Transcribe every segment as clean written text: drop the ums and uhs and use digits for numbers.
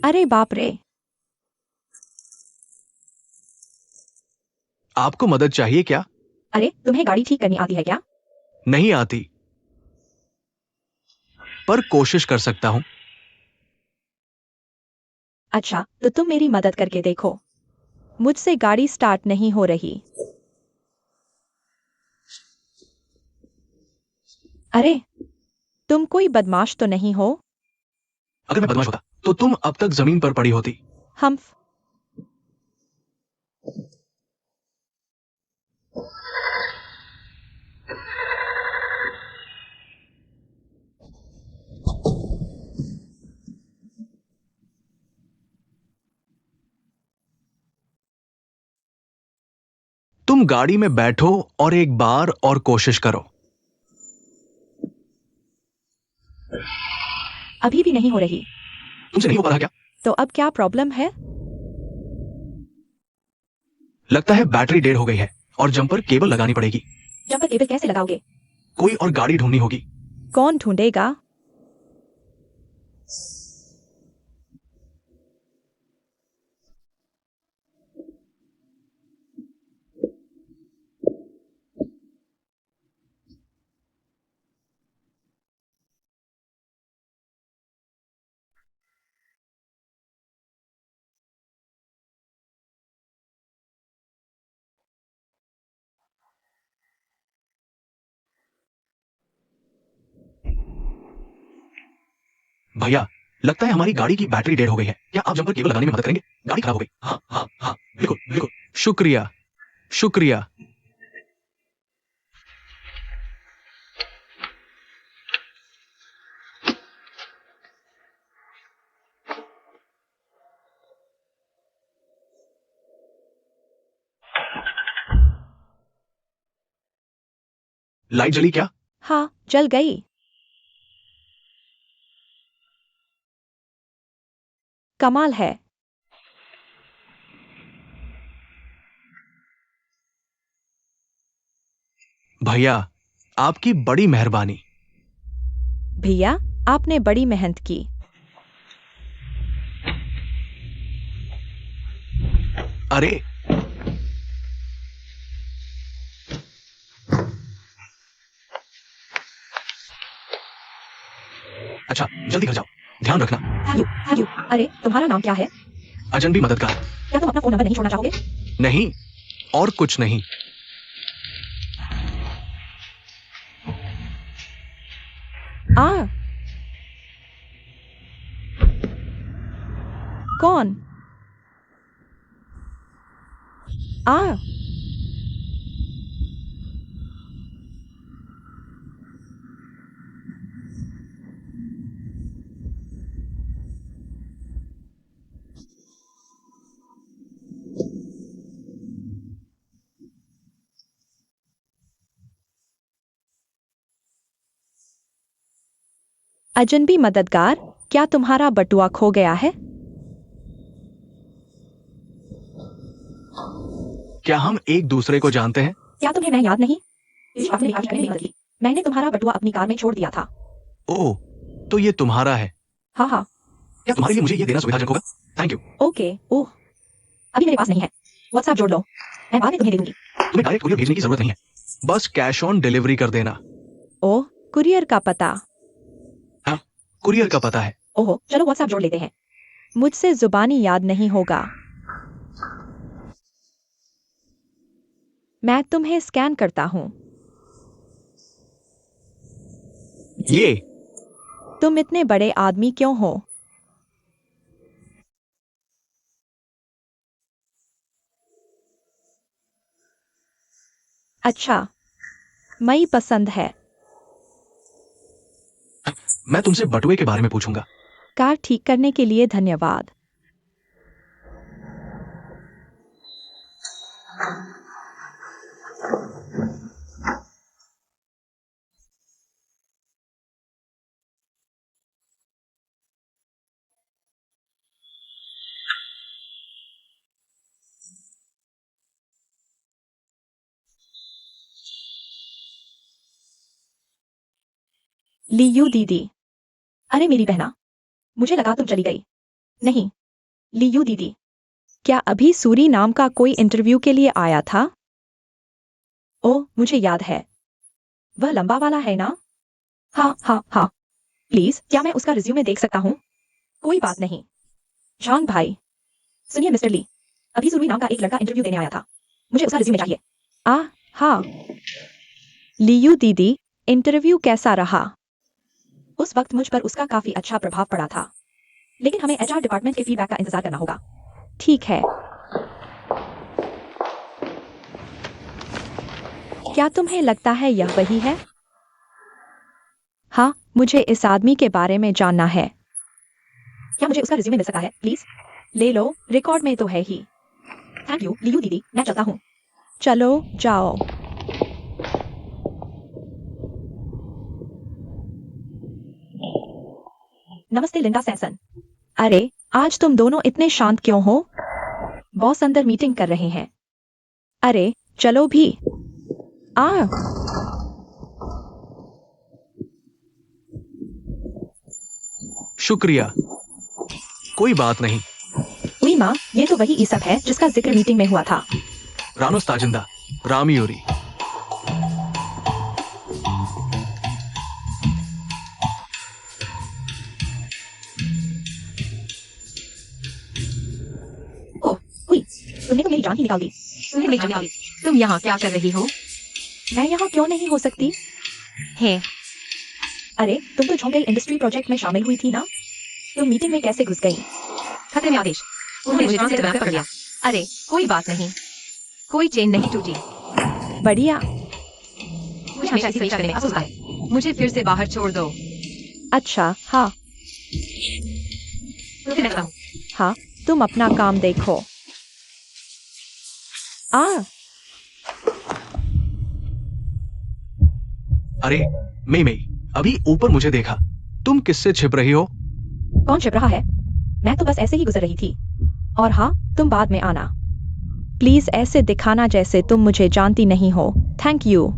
अरे बाप रे। आपको मदद चाहिए क्या? अरे तुम्हें गाड़ी ठीक करनी आती है क्या? नहीं आती, पर कोशिश कर सकता हूं। अच्छा तो तुम मेरी मदद करके देखो। मुझसे गाड़ी स्टार्ट नहीं हो रही। अरे तुम कोई बदमाश तो नहीं हो? अगर मैं बदमाश होता तो तुम अब तक जमीन पर पड़ी होती। हम तुम गाड़ी में बैठो और एक बार और कोशिश करो। अभी भी नहीं हो रही। तुमसे नहीं हो पा रहा क्या? तो अब क्या प्रॉब्लम है? लगता है बैटरी डेड हो गई है और जंपर केबल लगानी पड़ेगी। जंपर केबल कैसे लगाओगे? कोई और गाड़ी ढूंढनी होगी। कौन ढूंढेगा? भैया, लगता है हमारी गाड़ी की बैटरी डेड हो गई है। क्या आप जंपर केबल लगाने में मदद करेंगे? गाड़ी खराब हो गई। हाँ हाँ हाँ, बिल्कुल बिल्कुल। शुक्रिया शुक्रिया। लाइट जली क्या? हाँ जल गई। कमाल है। भैया, आपकी बड़ी मेहरबानी। भैया आपने बड़ी मेहनत की। अरे अच्छा, जल्दी घर जाओ, ध्यान रखना। Thank you. अरे तुम्हारा नाम क्या है? अजनबी मददगार। क्या तुम अपना फोन नंबर नहीं छोड़ना चाहोगे? नहीं, और कुछ नहीं। आ कौन? आ अजनबी मददगार, क्या तुम्हारा बटुआ खो गया है? क्या हम एक दूसरे को जानते हैं? क्या तुम्हें मैं याद नहीं? इस आपने गाड़ी करने में मदद की। मैंने तुम्हारा बटुआ अपनी कार में छोड़ दिया था। ओह, तो ये तुम्हारा है। हाँ हाँ। क्या तुम्हारे लिए मुझे ये देना सुविधाजनक होगा? Thank you. ओके। ओह अभी मेरे पास नहीं है। व्हाट्सएप जोड़ लो, मैं बाद में तुम्हें दे दूंगी। तुम्हें डायरेक्ट कुरियर भेजने की जरूरत नहीं है, बस कैश ऑन डिलीवरी कर देना। ओह कुरियर का पता। हाँ, कुरियर का पता है। ओहो चलो व्हाट्सएप जोड़ लेते हैं। मुझसे जुबानी याद नहीं होगा। मैं तुम्हें स्कैन करता हूँ। ये तुम इतने बड़े आदमी क्यों हो? अच्छा, मई पसंद है। मैं तुमसे बटुए के बारे में पूछूंगा। कार ठीक करने के लिए धन्यवाद। लीयू दीदी। अरे मेरी बहना, मुझे लगा तुम चली गई। नहीं, लीयू दीदी। क्या अभी सूरी नाम का कोई इंटरव्यू के लिए आया था? ओह, मुझे याद है। वह लंबा वाला है ना? हाँ हाँ हाँ। प्लीज, क्या मैं उसका रिज्यूमे देख सकता हूँ? कोई बात नहीं। झांग भाई। सुनिए मिस्टर ली, अभी सूरी नाम का एक लड़का इंटरव्यू देने आया था। मुझे उसका रिज्यूमे चाहिए। हाँ। लीयू दीदी, इंटरव्यू कैसा रहा? उस वक्त मुझ पर उसका काफी अच्छा प्रभाव पड़ा था, लेकिन हमें एचआर डिपार्टमेंट के फीडबैक का इंतजार करना होगा। ठीक है। क्या तुम्हें लगता है यह वही है? हाँ, मुझे इस आदमी के बारे में जानना है। क्या मुझे उसका रिज्यूमे मिल सकता है प्लीज? ले लो, रिकॉर्ड में तो है ही। थैंक यू लीयू दीदी, मैं चलता हूँ। चलो, जाओ। नमस्ते लिंडा सैमसन। अरे, आज तुम दोनों इतने शांत क्यों हो? बॉस अंदर मीटिंग कर रहे हैं। अरे, चलो भी। आ शुक्रिया। कोई बात नहीं। हुई माँ, ये तो वही ईसप है जिसका जिक्र मीटिंग में हुआ था। रानोस ताजिंदा, रामियोरी। ओह, हुई, तुमने तो मेरी जान ही निकाल दी। तुमने तो मेरी जान निकाल दी। तुम यहाँ क्या कर रही हो? मैं यहाँ क्यों नहीं हो सकती? है अरे, तुम तो झोंगई इंडस्ट्री प्रोजेक्ट में शामिल हुई थी ना? तुम मीटिंग में कैसे घुस गई? खतरे में आदेश। उन्होंने मुझे से दबा कर पकड़ लिया। अरे कोई बात नहीं, कोई चेन नहीं टूटी। बढ़िया। मुझे हमेशा इसी करने में अफसोस होता है। मुझे फिर से बाहर छोड़ दो। अच्छा, हाँ तो फिर मैं चलता हूँ। हाँ, तुम अपना काम देखो। अरे, मई, अभी ऊपर मुझे देखा। तुम किससे छिप रही हो? कौन छिप रहा है? मैं तो बस ऐसे ही गुजर रही थी। और हाँ, तुम बाद में आना। प्लीज ऐसे दिखाना जैसे तुम मुझे जानती नहीं हो। Thank you.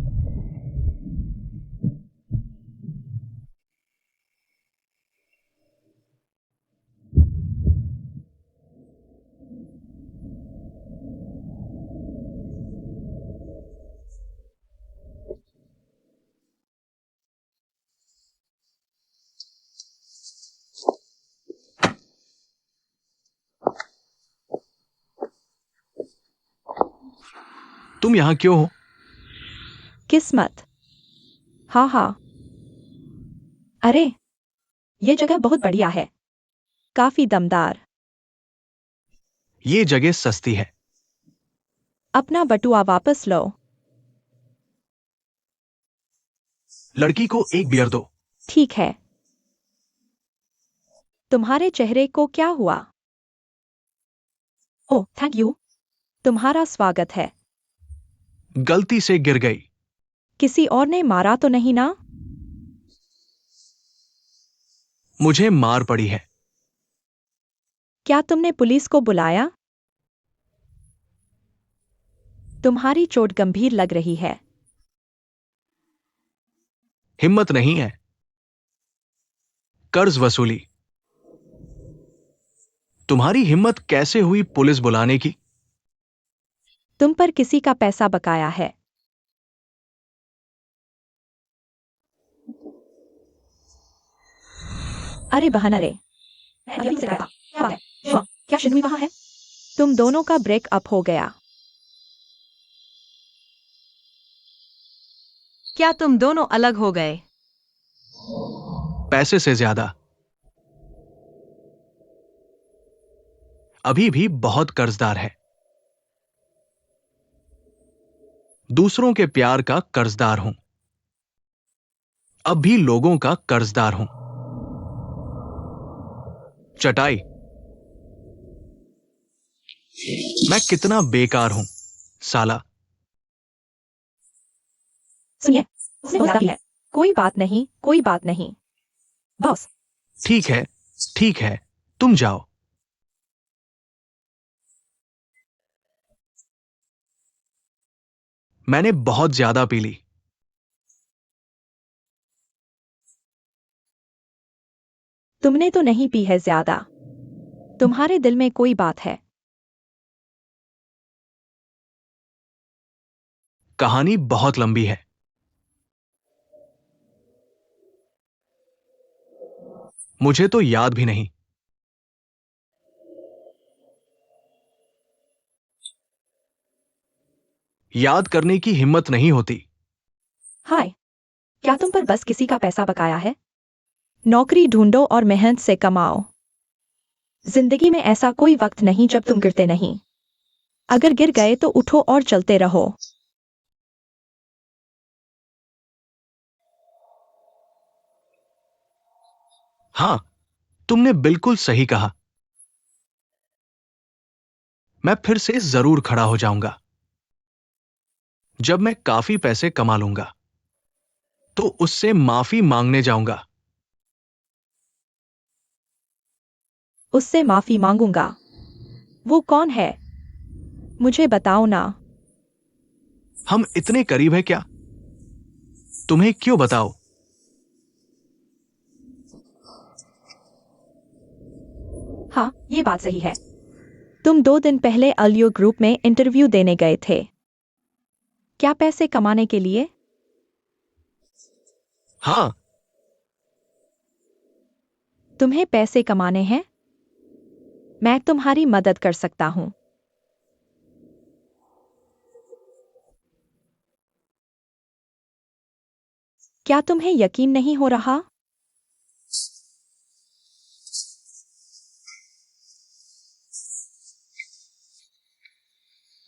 तुम यहाँ क्यों हो? किस्मत। हाँ। अरे, ये जगह बहुत बढ़िया है। काफी दमदार। ये जगह सस्ती है। अपना बटुआ वापस लो। लड़की को एक बियर दो। ठीक है। तुम्हारे चेहरे को क्या हुआ? ओह, थैंक यू। तुम्हारा स्वागत है। गलती से गिर गई। किसी और ने मारा तो नहीं ना? मुझे मार पड़ी है। क्या तुमने पुलिस को बुलाया? तुम्हारी चोट गंभीर लग रही है। हिम्मत नहीं है। कर्ज वसूली। तुम्हारी हिम्मत कैसे हुई पुलिस बुलाने की? तुम पर किसी का पैसा बकाया है। अरे बहन, अरे मैं अभी से था। क्या बात है? क्या शिंदुई वहां है? तुम दोनों का ब्रेकअप हो गया। क्या तुम दोनों अलग हो गए? पैसे से ज्यादा। अभी भी बहुत कर्जदार है। दूसरों के प्यार का कर्जदार हूं। अब भी लोगों का कर्जदार हूं। चटाई। मैं कितना बेकार हूं, साला। सुनिए, उसने बहुत ज्यादा की है। कोई बात नहीं, कोई बात नहीं। बॉस। ठीक है, ठीक है, तुम जाओ। मैंने बहुत ज्यादा पी ली। तुमने तो नहीं पी है ज्यादा। तुम्हारे दिल में कोई बात है। कहानी बहुत लंबी है। मुझे तो याद भी नहीं। याद करने की हिम्मत नहीं होती। हाय, क्या तुम पर बस किसी का पैसा बकाया है? नौकरी ढूंढो और मेहनत से कमाओ। जिंदगी में ऐसा कोई वक्त नहीं जब तुम गिरते नहीं। अगर गिर गए तो उठो और चलते रहो। हाँ, तुमने बिल्कुल सही कहा। मैं फिर से जरूर खड़ा हो जाऊंगा। जब मैं काफी पैसे कमा लूंगा तो उससे माफी मांगने जाऊंगा। उससे माफी मांगूंगा। वो कौन है? मुझे बताओ ना। हम इतने करीब हैं क्या? तुम्हें क्यों बताओ? हाँ, ये बात सही है। तुम 2 दिन पहले अलियो ग्रुप में इंटरव्यू देने गए थे। क्या पैसे कमाने के लिए? हाँ। तुम्हें पैसे कमाने हैं? मैं तुम्हारी मदद कर सकता हूं। क्या तुम्हें यकीन नहीं हो रहा?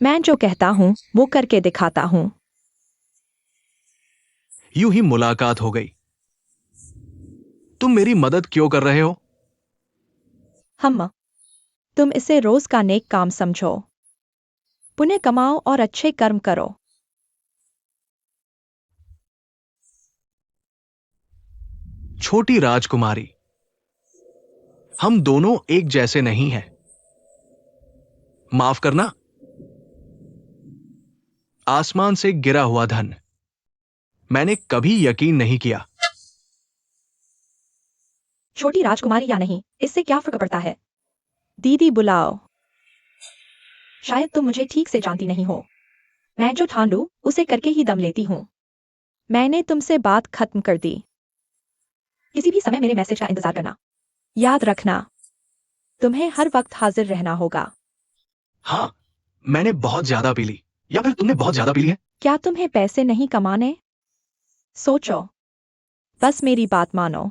मैं जो कहता हूं वो करके दिखाता हूं। यूं ही मुलाकात हो गई। तुम मेरी मदद क्यों कर रहे हो? हम तुम इसे रोज का नेक काम समझो। पुण्य कमाओ और अच्छे कर्म करो। छोटी राजकुमारी, हम दोनों एक जैसे नहीं हैं। माफ करना। आसमान से गिरा हुआ धन मैंने कभी यकीन नहीं किया। छोटी राजकुमारी या नहीं, इससे क्या फर्क पड़ता है? दीदी बुलाओ। शायद तुम मुझे ठीक से जानती नहीं हो। मैं जो ठान लूं उसे करके ही दम लेती हूं। मैंने तुमसे बात खत्म कर दी। किसी भी समय मेरे मैसेज का इंतजार करना। याद रखना, तुम्हें हर वक्त हाजिर रहना होगा। हाँ, मैंने बहुत ज्यादा पी ली, या फिर तुमने बहुत ज्यादा पी ली है। क्या तुम्हें पैसे नहीं कमाने? सोचो, बस मेरी बात मानो।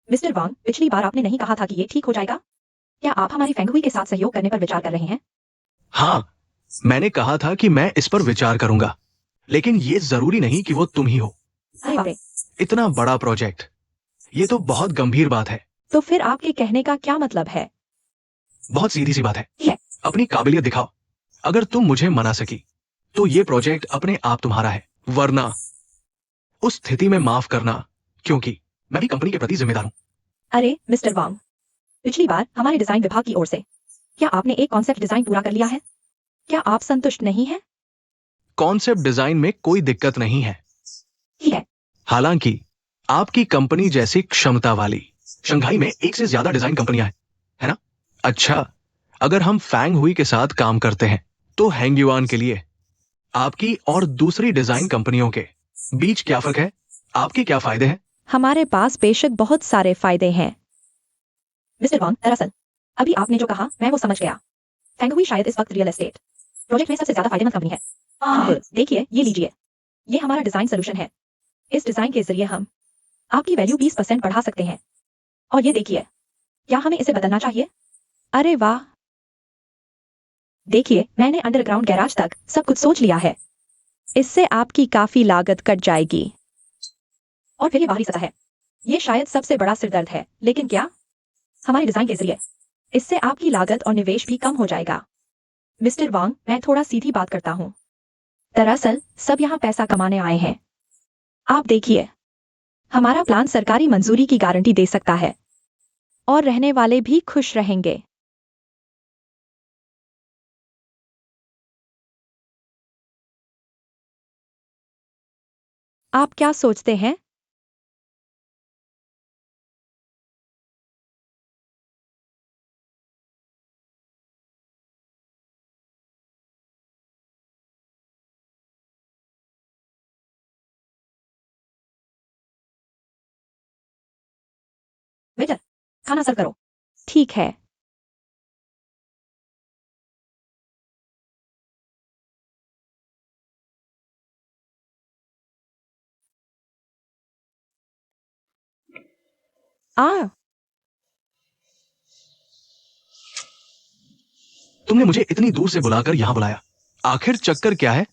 मिस्टर वांग, पिछली बार आपने नहीं कहा था कि ये ठीक हो जाएगा? क्या आप हमारी फेंगहुई के साथ सहयोग करने पर विचार कर रहे हैं? हाँ, मैंने कहा था कि मैं इस पर विचार करूंगा, लेकिन ये जरूरी नहीं कि वो तुम ही हो। अरे बाप रे, इतना बड़ा प्रोजेक्ट, ये तो बहुत गंभीर बात है। तो फिर आपके कहने का क्या मतलब है? बहुत सीधी सी बात है। है। अपनी काबिलियत दिखाओ। अगर तुम मुझे मना सकी तो ये प्रोजेक्ट अपने आप तुम्हारा है, वरना उस स्थिति में माफ करना, क्योंकि मैं भी कंपनी के प्रति जिम्मेदार हूं। अरे मिस्टर वांग, पिछली बार हमारे डिजाइन विभाग की ओर से क्या आपने एक कॉन्सेप्ट डिजाइन पूरा कर लिया है? क्या आप संतुष्ट नहीं हैं? कॉन्सेप्ट डिजाइन में कोई दिक्कत नहीं है। ठीक है। हालांकि आपकी कंपनी जैसी क्षमता वाली शंघाई में एक से ज्यादा डिजाइन कंपनियां हैं, है ना? अच्छा, अगर हम फैंग हुई के साथ काम करते हैं तो हैंगयुआन के लिए आपकी और दूसरी डिजाइन कंपनियों के बीच क्या फर्क है? आपके क्या फायदे हैं? हमारे पास बेशक बहुत सारे फायदे हैं। मिस्टर वांग, दरअसल अभी आपने जो कहा मैं वो समझ गया। फेंगहुई शायद इस वक्त रियल एस्टेट प्रोजेक्ट में सबसे ज्यादा फायदेमंद कंपनी है। देखिए, ये लीजिए। ये हमारा डिजाइन सोल्यूशन है। इस डिजाइन के जरिए हम आपकी वैल्यू 20% बढ़ा सकते हैं। और ये देखिए, क्या हमें इसे बदलना चाहिए? अरे वाह! देखिए, मैंने अंडरग्राउंड गैराज तक सब कुछ सोच लिया है। इससे आपकी काफी लागत कट जाएगी। और फिर ये बाहरी सतह है। ये शायद सबसे बड़ा सिरदर्द है, लेकिन क्या? हमारे डिजाइन के जरिए इससे आपकी लागत और निवेश भी कम हो जाएगा। मिस्टर वांग, मैं थोड़ा सीधी बात करता हूँ। दरअसल सब यहाँ पैसा कमाने आए हैं। आप देखिए, हमारा प्लान सरकारी मंजूरी की गारंटी दे सकता है और रहने वाले भी खुश रहेंगे। आप क्या सोचते हैं? वेटर, खाना सर्व करो। ठीक है। आ तुमने मुझे इतनी दूर से बुलाकर यहां बुलाया, आखिर चक्कर क्या है?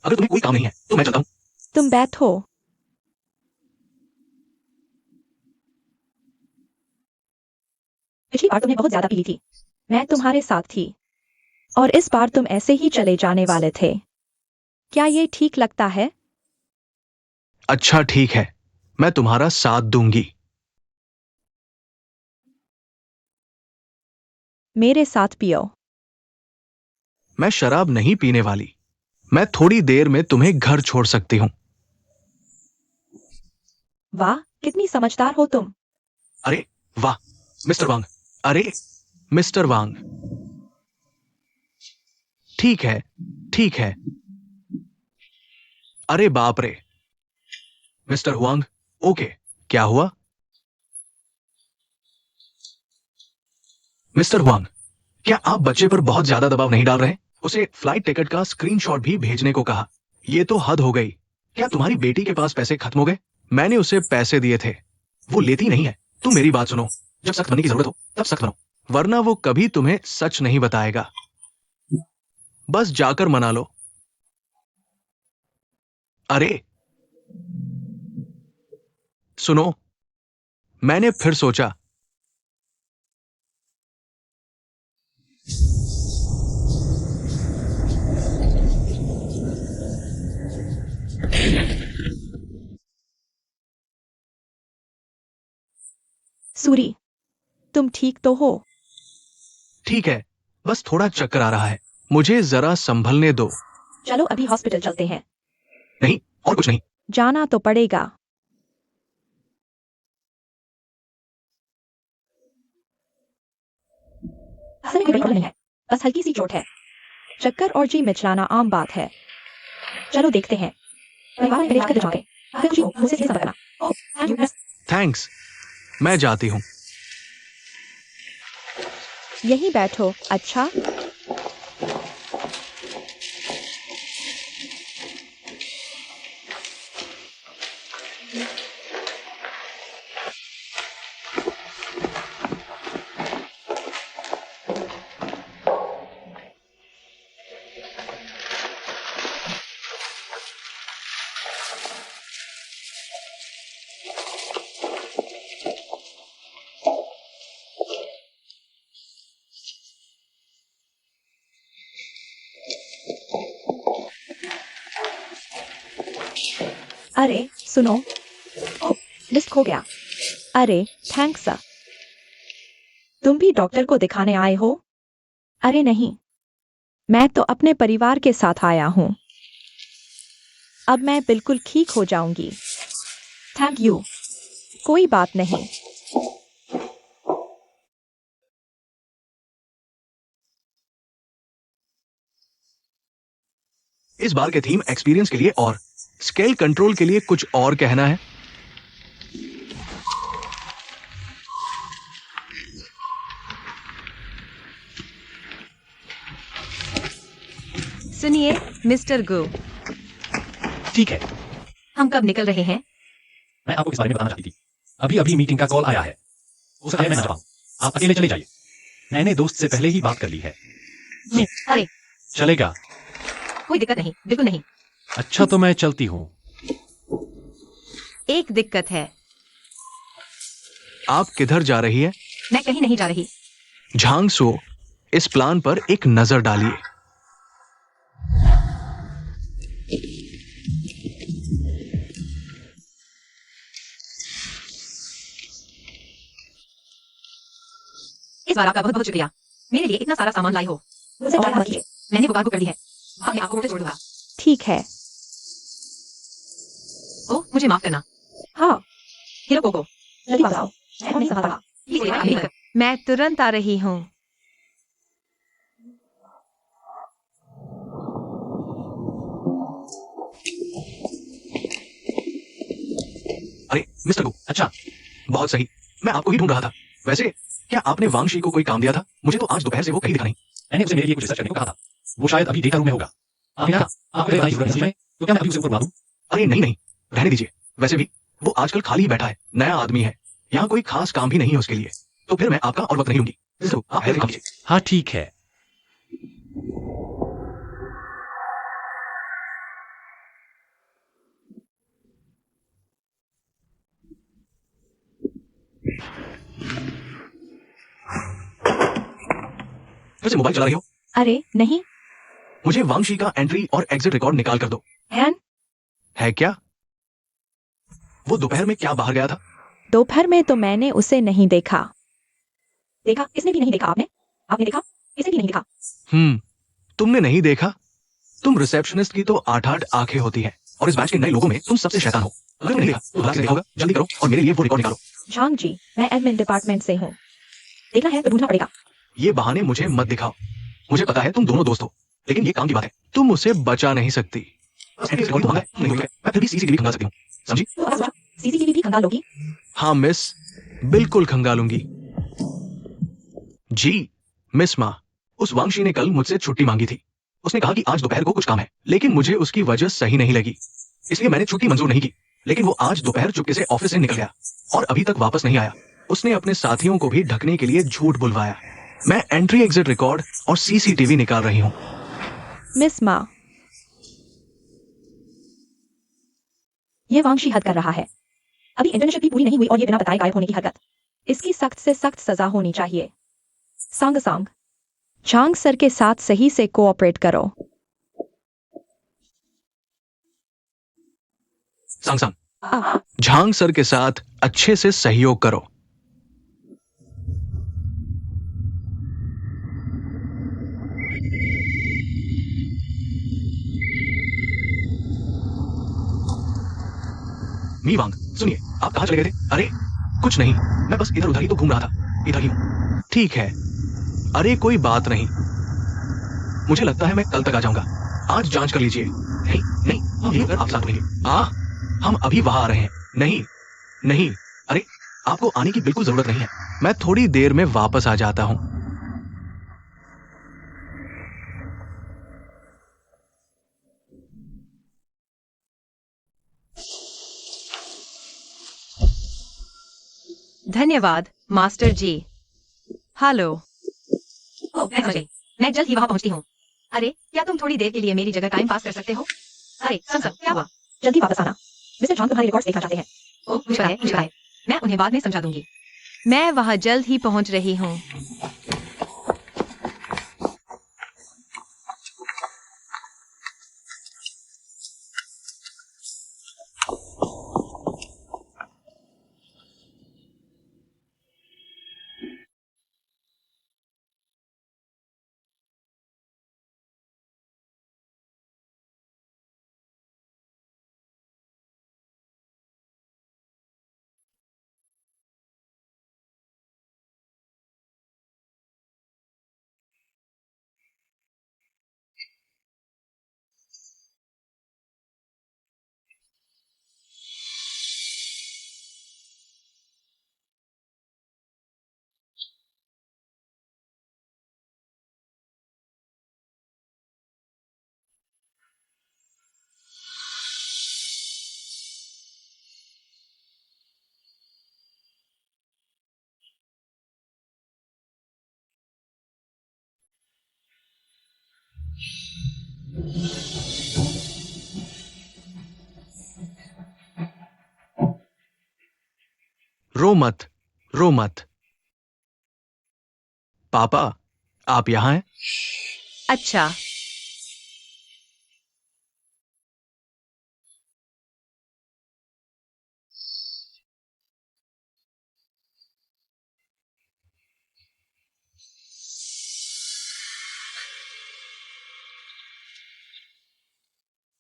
अगर तुम्हें कोई काम नहीं है तो मैं चलता हूं। तुम बैठो। पिछली बार तुमने बहुत ज्यादा पी ली थी। मैं तुम्हारे साथ थी और इस बार तुम ऐसे ही चले जाने वाले थे। क्या ये ठीक लगता है? अच्छा ठीक है, मैं तुम्हारा साथ दूंगी। मेरे साथ पियो। मैं शराब नहीं पीने वाली। मैं थोड़ी देर में तुम्हें घर छोड़ सकती हूं। वाह, कितनी समझदार हो तुम। अरे वाह मिस्टर वांग। अरे मिस्टर वांग। ठीक है, ठीक है। अरे बाप रे मिस्टर हुआंग। ओके, क्या हुआ? मिस्टर हुआंग, क्या आप बच्चे पर बहुत ज्यादा दबाव नहीं डाल रहे? उसे फ्लाइट टिकट का स्क्रीनशॉट भी भेजने को कहा। ये तो हद हो गई। क्या तुम्हारी बेटी के पास पैसे खत्म हो गए? मैंने उसे पैसे दिए थे, वो लेती नहीं है। तुम मेरी बात सुनो, जब सख्त बनने की जरूरत हो तब सख्त बनो, वरना वो कभी तुम्हें सच नहीं बताएगा। बस जाकर मना लो। अरे सुनो, मैंने फिर सोचा। सूरी, तुम ठीक तो हो? ठीक है, बस थोड़ा चक्कर आ रहा है। मुझे जरा संभलने दो। चलो अभी हॉस्पिटल चलते हैं। नहीं, और कुछ नहीं। जाना तो पड़ेगा। असल में कोई प्रॉब्लम नहीं है, बस हल्की सी चोट है। चक्कर और जी मिचलाना आम बात है। चलो देखते हैं। परिवार में लेकर जाओगे। अगर कुछ हो मुझसे सीधा बताना। ओह, थैंक यू। थैंक्स, मैं जाती हूं। यहीं बैठो। अच्छा, अरे सुनो। ओह, लिस्ट खो गया। अरे थैंक्स सर। तुम भी डॉक्टर को दिखाने आए हो? अरे नहीं, मैं तो अपने परिवार के साथ आया हूं। अब मैं बिल्कुल ठीक हो जाऊंगी। Thank you. कोई बात नहीं। इस बार के थीम एक्सपीरियंस के लिए और स्केल कंट्रोल के लिए कुछ और कहना है? सुनिए मिस्टर गो, ठीक है, हम कब निकल रहे हैं? मैं आपको इस बारे में बताना चाहती थी। अभी अभी मीटिंग का कॉल आया है। हो सकता है मैं ना जा पाऊं। आप अकेले चले जाइए। मैंने दोस्त से पहले ही बात कर ली है। अरे चलेगा? कोई दिक्कत नहीं, बिल्कुल नहीं। अच्छा तो मैं चलती हूँ। एक दिक्कत है। आप किधर जा रही है? मैं कहीं नहीं जा रही। झांग सो, इस प्लान पर एक नजर डालिए। इस बार आपका बहुत बहुत शुक्रिया। मेरे लिए इतना सारा सामान लाई हो। मुझे ड्राइव मत कीजिए। मैंने वो कार बुक कर दी है। अब मैं आपको होटल छोड़ दूंगा। ठीक है। ओह, मुझे माफ करना। हाँ, हीरो कोको, जल्दी वापस आओ। मैं नहीं संभाल रहा। प्लीज कोई बात नहीं कर। मैं तुरंत आ रही हूँ। अरे मिस्टर गो, अच्छा, बहुत सही, मैं आपको ही ढूंढ रहा था। वैसे क्या आपने वांगशी को कोई काम दिया था? मुझे तो आज दोपहर से वो कहीं दिखा नहीं। मैंने उसे मेरे लिए कुछ रिसर्च करने को कहा था। वो शायद अभी डेटा रूम में होगा। आपने कहा आपको बताने की जरूरत नहीं है, तो क्या मैं अभी उसे ऊपर बुला दूं? अरे नहीं नहीं, रहने दीजिए। वैसे भी वो आजकल खाली ही बैठा है, नया आदमी है, यहाँ कोई खास काम भी नहीं है उसके लिए। तो फिर मैं आपका और वक्त नहीं लूंगी। मिस्टर गो, आप हेल्प कीजिए। हाँ ठीक है। फिर से मोबाइल चला रही हो? अरे नहीं। मुझे वांगशी का एंट्री और एग्जिट रिकॉर्ड निकाल कर दो। हैन, है क्या? वो दोपहर में क्या बाहर गया था? दोपहर में तो मैंने उसे नहीं देखा। देखा? इसने भी नहीं देखा। आपने? आपने देखा? इसे भी नहीं देखा। तुमने नहीं देखा? तुम रिसेप्शनिस्ट की तो 8-8 आंखें होती हैं, और इस बैच के नए लोगों में तुम सबसे शैतान हो। अगर तुमने नहीं देखा तो भला किसने देखा होगा? जल्दी करो और मेरे लिए वो रिकॉर्ड निकालो। झांग जी, मैं एडमिन डिपार्टमेंट से हूँ। देखना है तो ढूंढना पड़ेगा। ये बहाने मुझे मत दिखाओ। मुझे पता है तुम दोनों दोस्त हो, लेकिन ये काम की बात है, तुम उसे बचा नहीं सकती। बस एटलीस्ट रिकॉर्ड तो मांगा है, तुमने नहीं देखा। मैं फिर भी सीसीटीवी खंगाल सकती हूँ, समझी? तो अब सोचा, सीसीटीवी भी खंगाल लोगी? हाँ मिस, बिल्कुल खंगालूंगी। जी मिस माँ, उस वांगशी ने कल मुझसे छुट्टी मांगी थी। उसने कहा कि आज दोपहर को कुछ काम है, लेकिन मुझे उसकी वजह सही नहीं लगी, इसलिए मैंने छुट्टी मंजूर नहीं की। लेकिन वो आज दोपहर चुपके से ऑफिस से निकल गया और अभी तक वापस नहीं आया। उसने अपने साथियों को भी ढकने के लिए झूठ बुलवाया। मैं एंट्री एग्जिट रिकॉर्ड और सीसीटीवी निकाल रही हूँ। मिस माँ, यह वांगशी हद कर रहा है। अभी इंटर्नशिप भी पूरी नहीं हुई और ये बिना बताए गायब होने की हरकत। इसकी सख्त से सख्त सजा होनी चाहिए। सांग सांग, झांग सर के साथ सही से कोऑपरेट करो। सांग सांग, आह, झांग सर के साथ अच्छे से सहयोग करो। मीवांग, सुनिए, आप कहाँ चले गए थे? अरे कुछ नहीं, मैं बस इधर उधर ही तो घूम रहा था, इधर ही हूँ। ठीक है, अरे कोई बात नहीं, मुझे लगता है मैं कल तक आ जाऊंगा। आज जांच कर लीजिए। नहीं नहीं, हम यहीं पर आप साथ रहेंगे। हम अभी वहां आ रहे हैं। नहीं नहीं, अरे आपको आने की बिल्कुल जरूरत नहीं है, मैं थोड़ी देर में वापस आ जाता हूँ। धन्यवाद मास्टर जी। हेलो। ओह, मैं समझ गई। मैं जल्द ही वहां पहुंचती हूँ। अरे, क्या तुम थोड़ी देर के लिए मेरी जगह टाइम पास कर सकते हो? अरे सम क्या हुआ? जल्दी वापस आना। मिस्टर झांग तुम्हारे रिकॉर्ड्स देखना चाहते हैं। ओह, मुझे पता है, मुझे पता है। मैं उन्हें बाद में समझा दूंगी। मैं वहां जल्द ही पहुंच रही हूँ। मत, रो मत। पापा, आप यहां हैं? अच्छा,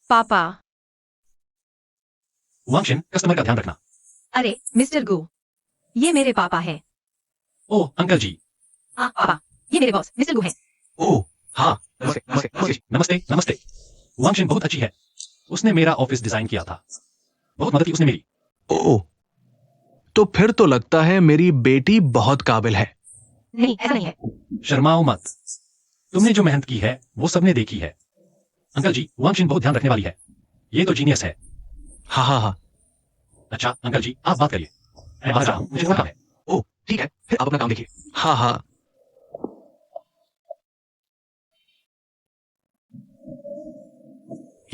पापा। वांगशिन, कस्टमर का ध्यान रखना। अरे मिस्टर गु, ये मेरे पापा हैं। ओह अंकल जी। हाँ पापा, ये मेरे बॉस मिस्टर गु हैं। ओह हाँ, नमस्ते नमस्ते नमस्ते। नमस्ते नमस्ते। वांगशिन बहुत अच्छी है, उसने मेरा ऑफिस डिजाइन किया था, बहुत मदद की उसने मेरी। ओह, तो फिर तो लगता है मेरी बेटी बहुत काबिल है। नहीं, ऐसा नहीं है। शर्माओ मत, तुमने जो मेहनत की है वो सबने देखी है। अंकल जी, वांगशिन बहुत ध्यान रखने वाली है, ये तो जीनियस है। हाँ हाँ हाँ। अच्छा अंकल जी, आप बात करिए, मैं बाहर जा रहा हूँ, मुझे थोड़ा काम है। ओह ठीक है, फिर आप अपना काम देखिए। हाँ हाँ।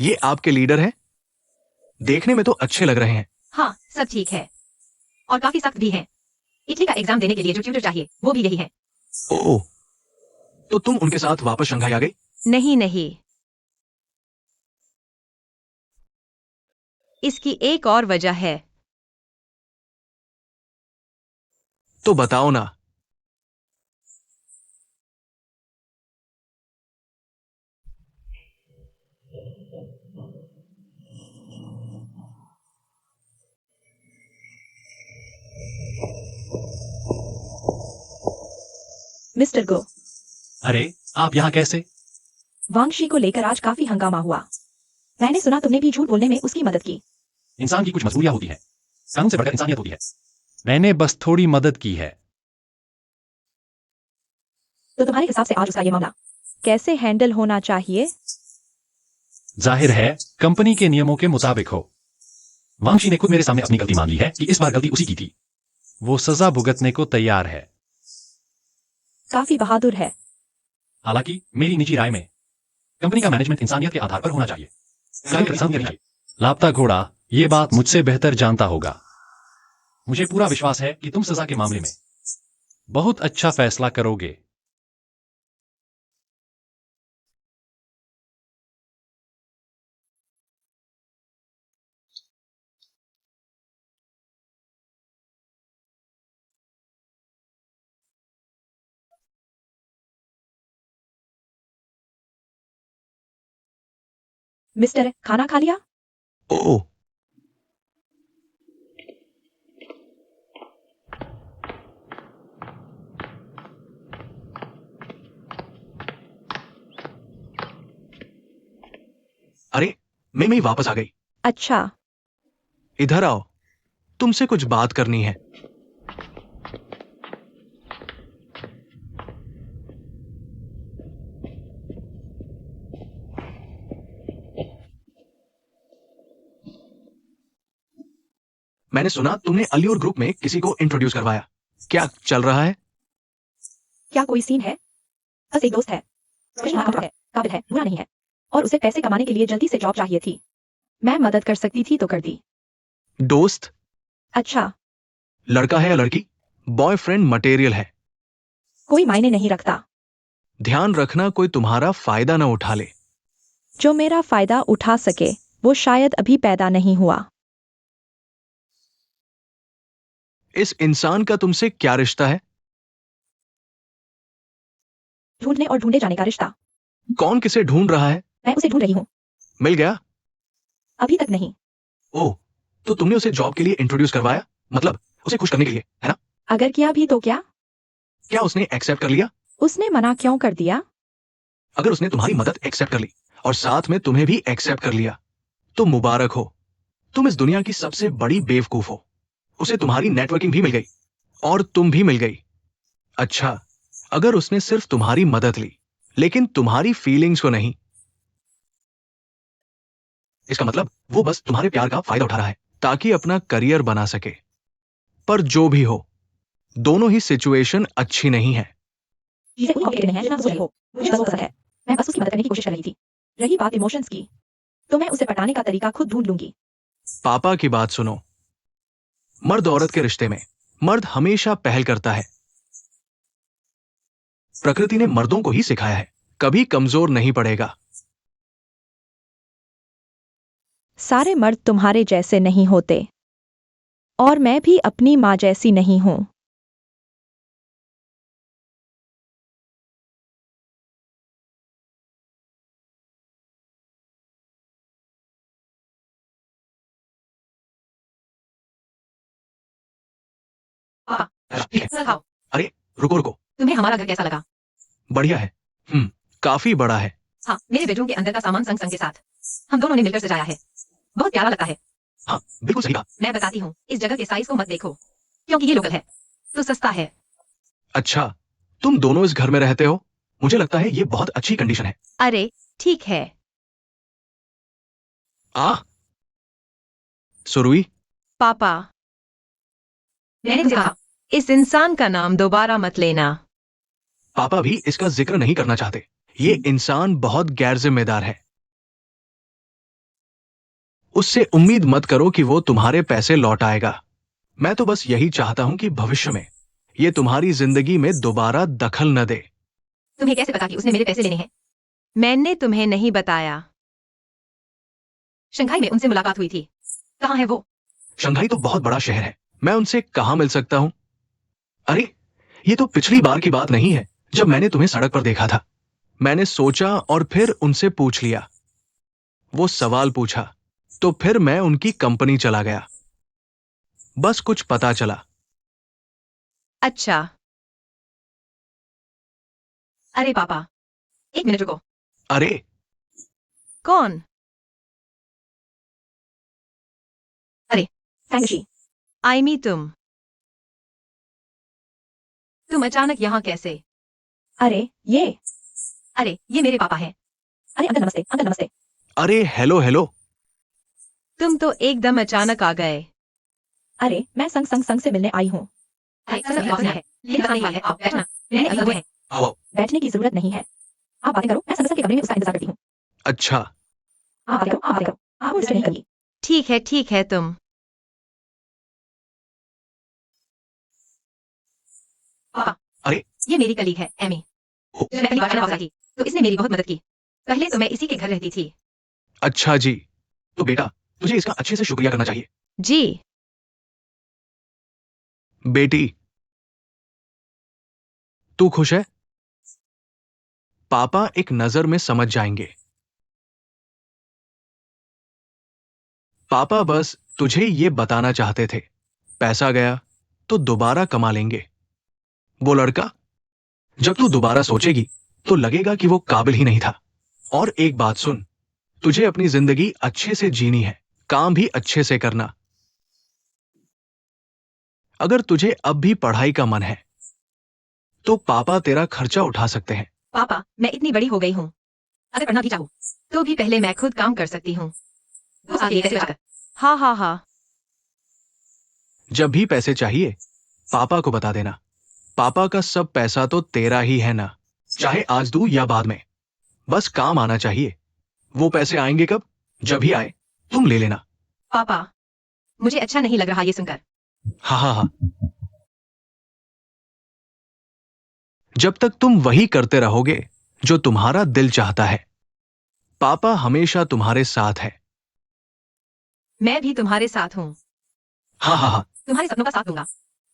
ये आपके लीडर हैं? देखने में तो अच्छे लग रहे हैं। हाँ, सब ठीक है और काफी सख्त भी हैं। इटली का एग्जाम देने के लिए जो ट्यूटर चाहिए वो भी यही है। ओह, तो तुम उनके साथ वापस शंघाई आ गई? नहीं नहीं, इसकी एक और वजह है। तो बताओ ना। मिस्टर गो, अरे आप यहाँ कैसे? वांगशी को लेकर आज काफी हंगामा हुआ। मैंने सुना तुमने भी झूठ बोलने में उसकी मदद की। इंसान की कुछ मजबूरियां होती है, कानून से बढ़कर इंसानियत होती है। मैंने बस थोड़ी मदद की है। तो तुम्हारे हिसाब से आज उसका ये मामला कैसे हैंडल होना चाहिए? जाहिर है कंपनी के नियमों के मुताबिक हो। वांगशी ने खुद मेरे सामने अपनी गलती मान ली है कि इस बार गलती उसी की थी। वो सजा भुगतने को तैयार है। काफी बहादुर है। हालांकि मेरी निजी राय में कंपनी का मैनेजमेंट इंसानियत के आधार पर होना चाहिए। चाहिए। लापता घोड़ा ये बात मुझसे बेहतर जानता होगा। मुझे पूरा विश्वास है कि तुम सजा के मामले में बहुत अच्छा फैसला करोगे। मिस्टर, खाना खा लिया? ओह, अरे मैं वापस आ गई। अच्छा, इधर आओ, तुमसे कुछ बात करनी है। मैंने सुना तुमने अलियोर ग्रुप में किसी को इंट्रोड्यूस करवाया, क्या चल रहा है? क्या कोई सीन है? बस एक दोस्त है, प्रोफेशनल है, काबिल है, बुरा नहीं है, और उसे पैसे कमाने के लिए जल्दी से जॉब चाहिए थी। मैं मदद कर सकती थी तो कर दी। दोस्त? अच्छा, लड़का है या लड़की? बॉयफ्रेंड मटेरियल है। कोई मायने नहीं रखता। ध्यान रखना कोई तुम्हारा फायदा ना उठा ले। जो मेरा फायदा उठा सके वो शायद अभी पैदा नहीं हुआ। इस इंसान का तुमसे क्या रिश्ता है? ढूंढने और ढूंढे जाने का रिश्ता। कौन किसे ढूंढ रहा है? मैं उसे ढूंढ रही हूँ। मिल गया? अभी तक नहीं। ओह, तो तुमने उसे जॉब के लिए इंट्रोड्यूस करवाया, मतलब उसे खुश करने के लिए, है ना? अगर किया भी तो क्या? क्या उसने एक्सेप्ट कर लिया? उसने मना क्यों कर दिया? अगर उसने तुम्हारी मदद एक्सेप्ट कर ली और साथ में तुम्हें भी एक्सेप्ट कर लिया तो मुबारक हो, तुम इस दुनिया की सबसे बड़ी बेवकूफ हो। उसे तुम्हारी नेटवर्किंग भी मिल गई और तुम भी मिल गई। अच्छा, अगर उसने सिर्फ तुम्हारी मदद ली लेकिन तुम्हारी फीलिंग्स को नहीं, इसका मतलब वो बस तुम्हारे प्यार का फायदा उठा रहा है ताकि अपना करियर बना सके। पर जो भी हो, दोनों ही सिचुएशन अच्छी नहीं है। चीजें उतनी कॉम्प्लिकेटेड नहीं है जितना सोच रहे हो। मुझे बस वो पसंद है। मैं बस उसकी मदद करने की कोशिश कर रही थी। रही बात इमोशंस की, तो मैं उसे पटाने का तरीका खुद ढूंढ लूंगी। पापा की बात सुनो। मर्द औरत के रिश्ते में मर्द हमेशा पहल करता है। प्रकृति ने मर्दों को ही सिखाया है, कभी कमजोर नहीं पड़ेगा। सारे मर्द तुम्हारे जैसे नहीं होते, और मैं भी अपनी माँ जैसी नहीं हूं। पापा, ठीक है। खाना खाओ। अरे रुको रुको, तुम्हें हमारा घर कैसा लगा? बढ़िया है। काफी बड़ा है। हाँ, मेरे बेडरूम के अंदर का सामान संग संग के साथ हम दोनों ने मिलकर सजाया है। बहुत प्यारा लगता है। हाँ बिल्कुल सही कहा। मैं बताती हूँ, इस जगह के साइज को मत देखो, क्योंकि ये लोकल है तो सस्ता है। अच्छा, तुम दोनों इस घर में रहते हो? मुझे लगता है ये बहुत अच्छी कंडीशन है। अरे ठीक है। आ सुरुई, पापा, मैंने तुमसे कहा इस इंसान का नाम दोबारा मत लेना। पापा भी इसका जिक्र नहीं करना चाहते। ये इंसान बहुत गैर जिम्मेदार है। उससे उम्मीद मत करो कि वो तुम्हारे पैसे लौट आएगा। मैं तो बस यही चाहता हूं कि भविष्य में ये तुम्हारी जिंदगी में दोबारा दखल न दे। तुम्हें कैसे पता कि उसने मेरे पैसे लेने हैं? मैंने तुम्हें नहीं बताया। शंघाई में उनसे मुलाकात हुई थी। कहाँ है वो? शंघाई तो बहुत बड़ा शहर है, मैं उनसे कहां मिल सकता हूं? अरे ये तो पिछली बार की बात नहीं है जब मैंने तुम्हें सड़क पर देखा था। मैंने सोचा और फिर उनसे पूछ लिया। वो सवाल पूछा तो फिर मैं उनकी कंपनी चला गया। बस कुछ पता चला। अच्छा। अरे पापा, एक मिनट रुको। अरे कौन? फैंगशी, आइमी, तुम अचानक यहाँ कैसे? अरे ये मेरे पापा हैं। अरे अंकल नमस्ते, अंकल नमस्ते। अरे हेलो हेलो। तुम तो एकदम अचानक आ गए। अरे मैं संग संग संग से मिलने आई हूँ। अरे सब है, लेकिन पता नहीं वाला है। आप बैठना, मैंने अभी हुए हैं। आओ। बैठने की जरूरत नहीं है, आप बातें करो, मैं संग संग के कमरे में उसका इंतजार करती हूँ। अच्छा आप बातें करो, आप बातें करो, आप मुझसे नहीं करिए। ठीक है तुम। पापा, अरे ये मेरी कलीग है एमी। ओ, जब मैं पहली बार चाइना पास आई थी तो इसने मेरी बहुत मदद की। पहले तो मैं इसी के घर रहती थी। अच्छा जी, तो बेटा तुझे इसका अच्छे से शुक्रिया करना चाहिए। जी। बेटी तू खुश है? पापा एक नजर में समझ जाएंगे। पापा बस तुझे ये बताना चाहते थे, पैसा गया तो दोबारा कमा लेंगे। वो लड़का, जब तू दोबारा सोचेगी तो लगेगा कि वो काबिल ही नहीं था। और एक बात सुन, तुझे अपनी जिंदगी अच्छे से जीनी है, काम भी अच्छे से करना। अगर तुझे अब भी पढ़ाई का मन है तो पापा तेरा खर्चा उठा सकते हैं। पापा, मैं इतनी बड़ी हो गई हूँ, अगर पढ़ना भी चाहूँ तो भी पहले मैं खुद काम कर सकती हूँ। दोस्त के लिए पैसे बचाकर। हाँ। जब भी पैसे चाहिए पापा को बता देना। पापा का सब पैसा तो तेरा ही है ना, चाहे आज दूं या बाद में, बस काम आना चाहिए। वो पैसे आएंगे कब? जब भी आए तुम ले लेना। पापा, मुझे अच्छा नहीं लग रहा ये सुनकर। हाँ हाँ हाँ, जब तक तुम वही करते रहोगे जो तुम्हारा दिल चाहता है, पापा हमेशा तुम्हारे साथ है। मैं भी तुम्हारे साथ हूँ। हाँ हाँ हाँ। तुम्हारे सपनों का साथ दूंगा।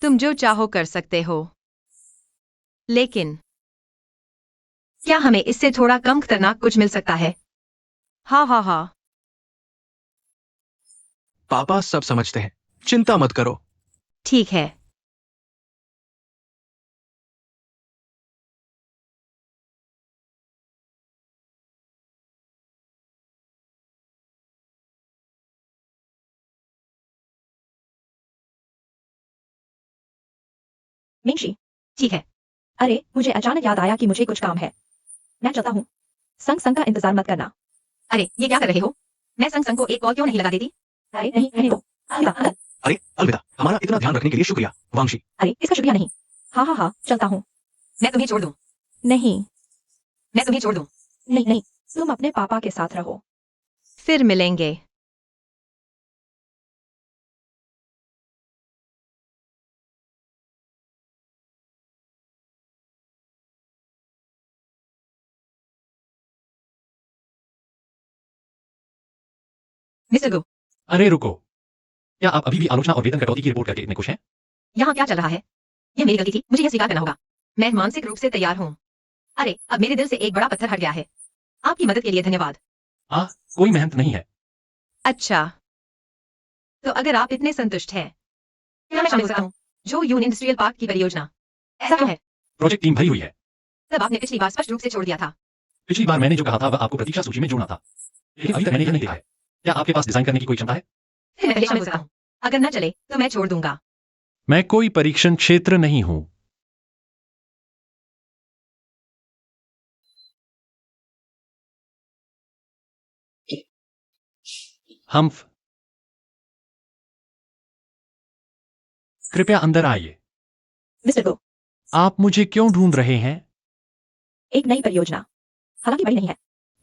तुम जो चाहो कर सकते हो, लेकिन क्या हमें इससे थोड़ा कम खतरनाक कुछ मिल सकता है? हाँ। पापा सब समझते हैं, चिंता मत करो। ठीक है। मिंगशी, ठीक है। अरे मुझे अचानक याद आया कि मुझे कुछ काम है, मैं चलता हूँ। संग संग का इंतजार मत करना। अरे ये क्या कर रहे हो? मैं संग संग को एक कॉल क्यों नहीं लगा देती? अरे नहीं, रहने दो। अलविदा, अंकल। अरे अलविदा, हमारा इतना ध्यान रखने के लिए शुक्रिया वांशी। अरे इसका शुक्रिया नहीं। हाँ, चलता हूँ। मैं तुम्हें छोड़ दूं? नहीं मैं तुम्हें छोड़ दूं? नहीं, तुम अपने पापा के साथ रहो। फिर मिलेंगे। मिस्टर गो, अरे रुको, क्या आप अभी भी आलोचना और वेतन कटौती की रिपोर्ट करके इतने खुश हैं? यहाँ क्या चल रहा है? यह मेरी गलती थी, मुझे यह स्वीकार करना होगा। मैं मानसिक रूप से तैयार हूँ। अरे, अब मेरे दिल से एक बड़ा पत्थर हट गया है। आपकी मदद के लिए धन्यवाद। कोई मेहनत नहीं है। अच्छा, तो अगर आप इतने संतुष्ट हैं, क्या मैं शामिल हो सकता हूँ? जो यून इंडस्ट्रियल पार्क की परियोजना, ऐसा क्यों है? प्रोजेक्ट टीम भरी हुई है। तब आपने पिछली बार स्पष्ट रूप से छोड़ दिया था। पिछली बार मैंने जो कहा था वह आपको प्रतीक्षा सूची में जोड़ना था, लेकिन अभी तक मैंने यह नहीं देखा है। क्या आपके पास डिजाइन करने की कोई क्षमता है? फिर मैं पहले शामिल हो सकता हूँ। अगर न चले तो मैं छोड़ दूंगा। मैं कोई परीक्षण क्षेत्र नहीं हूं। हम कृपया अंदर आइए। मिस्टर गो, आप मुझे क्यों ढूंढ रहे हैं? एक नई परियोजना, हालांकि बड़ी नहीं है,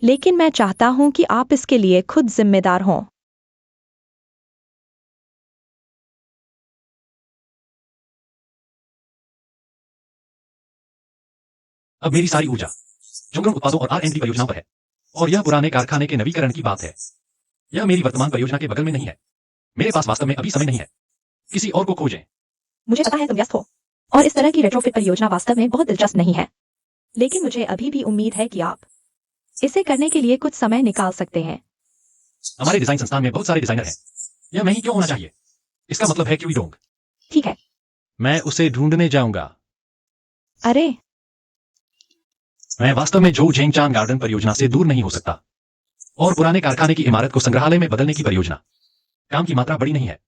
लेकिन मैं चाहता हूं कि आप इसके लिए खुद जिम्मेदार हों। अब मेरी सारी ऊर्जा जंगम उत्पादों और R&D परियोजनाओं पर है, और यह पुराने कारखाने के नवीकरण की बात है। यह मेरी वर्तमान परियोजना के बगल में नहीं है। मेरे पास वास्तव में अभी समय नहीं है। किसी और को खोजें। मुझे पता है तुम व्यस्त हो, और इस तरह की रेट्रोफिट परियोजना वास्तव में बहुत दिलचस्प नहीं है, लेकिन मुझे अभी भी उम्मीद है कि आप इसे करने के लिए कुछ समय निकाल सकते हैं। हमारे डिजाइन संस्थान में बहुत सारे डिजाइनर हैं। यह मैं ही क्यों होना चाहिए? इसका मतलब है क्यूई डोंग। ठीक है। मैं उसे ढूंढने जाऊंगा। अरे, मैं वास्तव में जो झेंगचान गार्डन परियोजना से दूर नहीं हो सकता, और पुराने कारखाने की इमारत को संग्रहालय में बदलने की परियोजना। काम की मात्रा बड़ी नहीं है,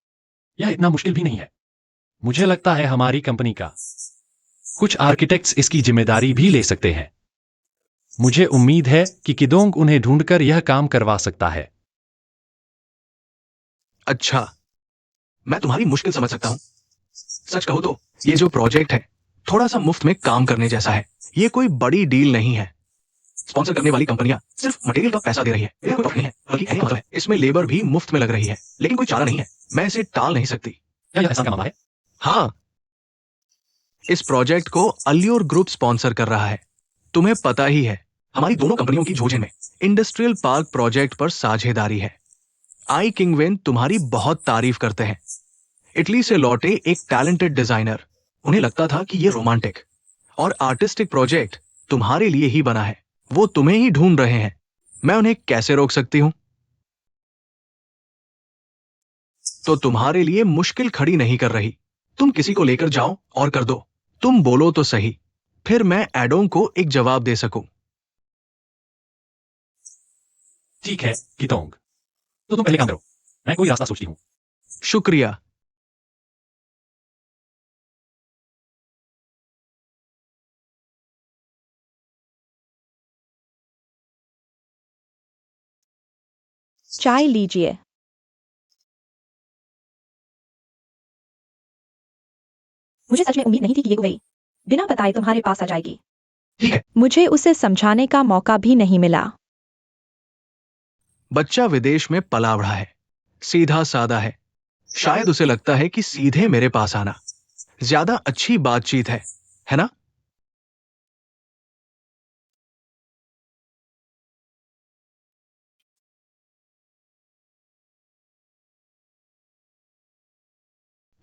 यह इतना मुश्किल भी नहीं है। मुझे लगता है हमारी कंपनी का कुछ आर्किटेक्ट्स इसकी जिम्मेदारी भी ले सकते हैं। मुझे उम्मीद है कि किदोंग उन्हें ढूंढकर यह काम करवा सकता है। अच्छा, मैं तुम्हारी मुश्किल समझ सकता हूं। सच कहो तो ये जो प्रोजेक्ट है थोड़ा सा मुफ्त में काम करने जैसा है। ये कोई बड़ी डील नहीं है। स्पॉन्सर करने वाली कंपनियां सिर्फ मटेरियल का पैसा दे रही है, ये कोई प्रॉफिट नहीं है, बल्कि कहने का मतलब है इसमें लेबर भी मुफ्त में लग रही है, लेकिन कोई चारा नहीं है। मैं इसे टाल नहीं सकती। क्या यह ऐसा का मामला है? हाँ, इस प्रोजेक्ट को अल्योर ग्रुप स्पॉन्सर कर रहा है। तुम्हें पता ही है, हमारी दोनों कंपनियों की झोझे में इंडस्ट्रियल पार्क प्रोजेक्ट पर साझेदारी है। आई किंगवेन तुम्हारी बहुत तारीफ करते हैं। इटली से लौटे एक टैलेंटेड डिजाइनर, उन्हें लगता था कि ये रोमांटिक और आर्टिस्टिक प्रोजेक्ट तुम्हारे लिए ही बना है। वो तुम्हें ही ढूंढ रहे हैं। मैं उन्हें कैसे रोक सकती हूं? तो तुम्हारे लिए मुश्किल खड़ी नहीं कर रही। तुम किसी को लेकर जाओ और कर दो। तुम बोलो तो सही, फिर मैं एडोंग को एक जवाब दे सकूं। ठीक है किदोंग, तो तुम पहले काम करो, मैं कोई रास्ता सोचती हूँ। शुक्रिया। चाय लीजिए। मुझे सच में उम्मीद नहीं थी कि ये गई बिना बताए तुम्हारे पास आ जाएगी। ठीक है। मुझे उसे समझाने का मौका भी नहीं मिला। बच्चा विदेश में पला बढ़ा है, सीधा सादा है। शायद उसे लगता है कि सीधे मेरे पास आना ज्यादा अच्छी बातचीत है ना?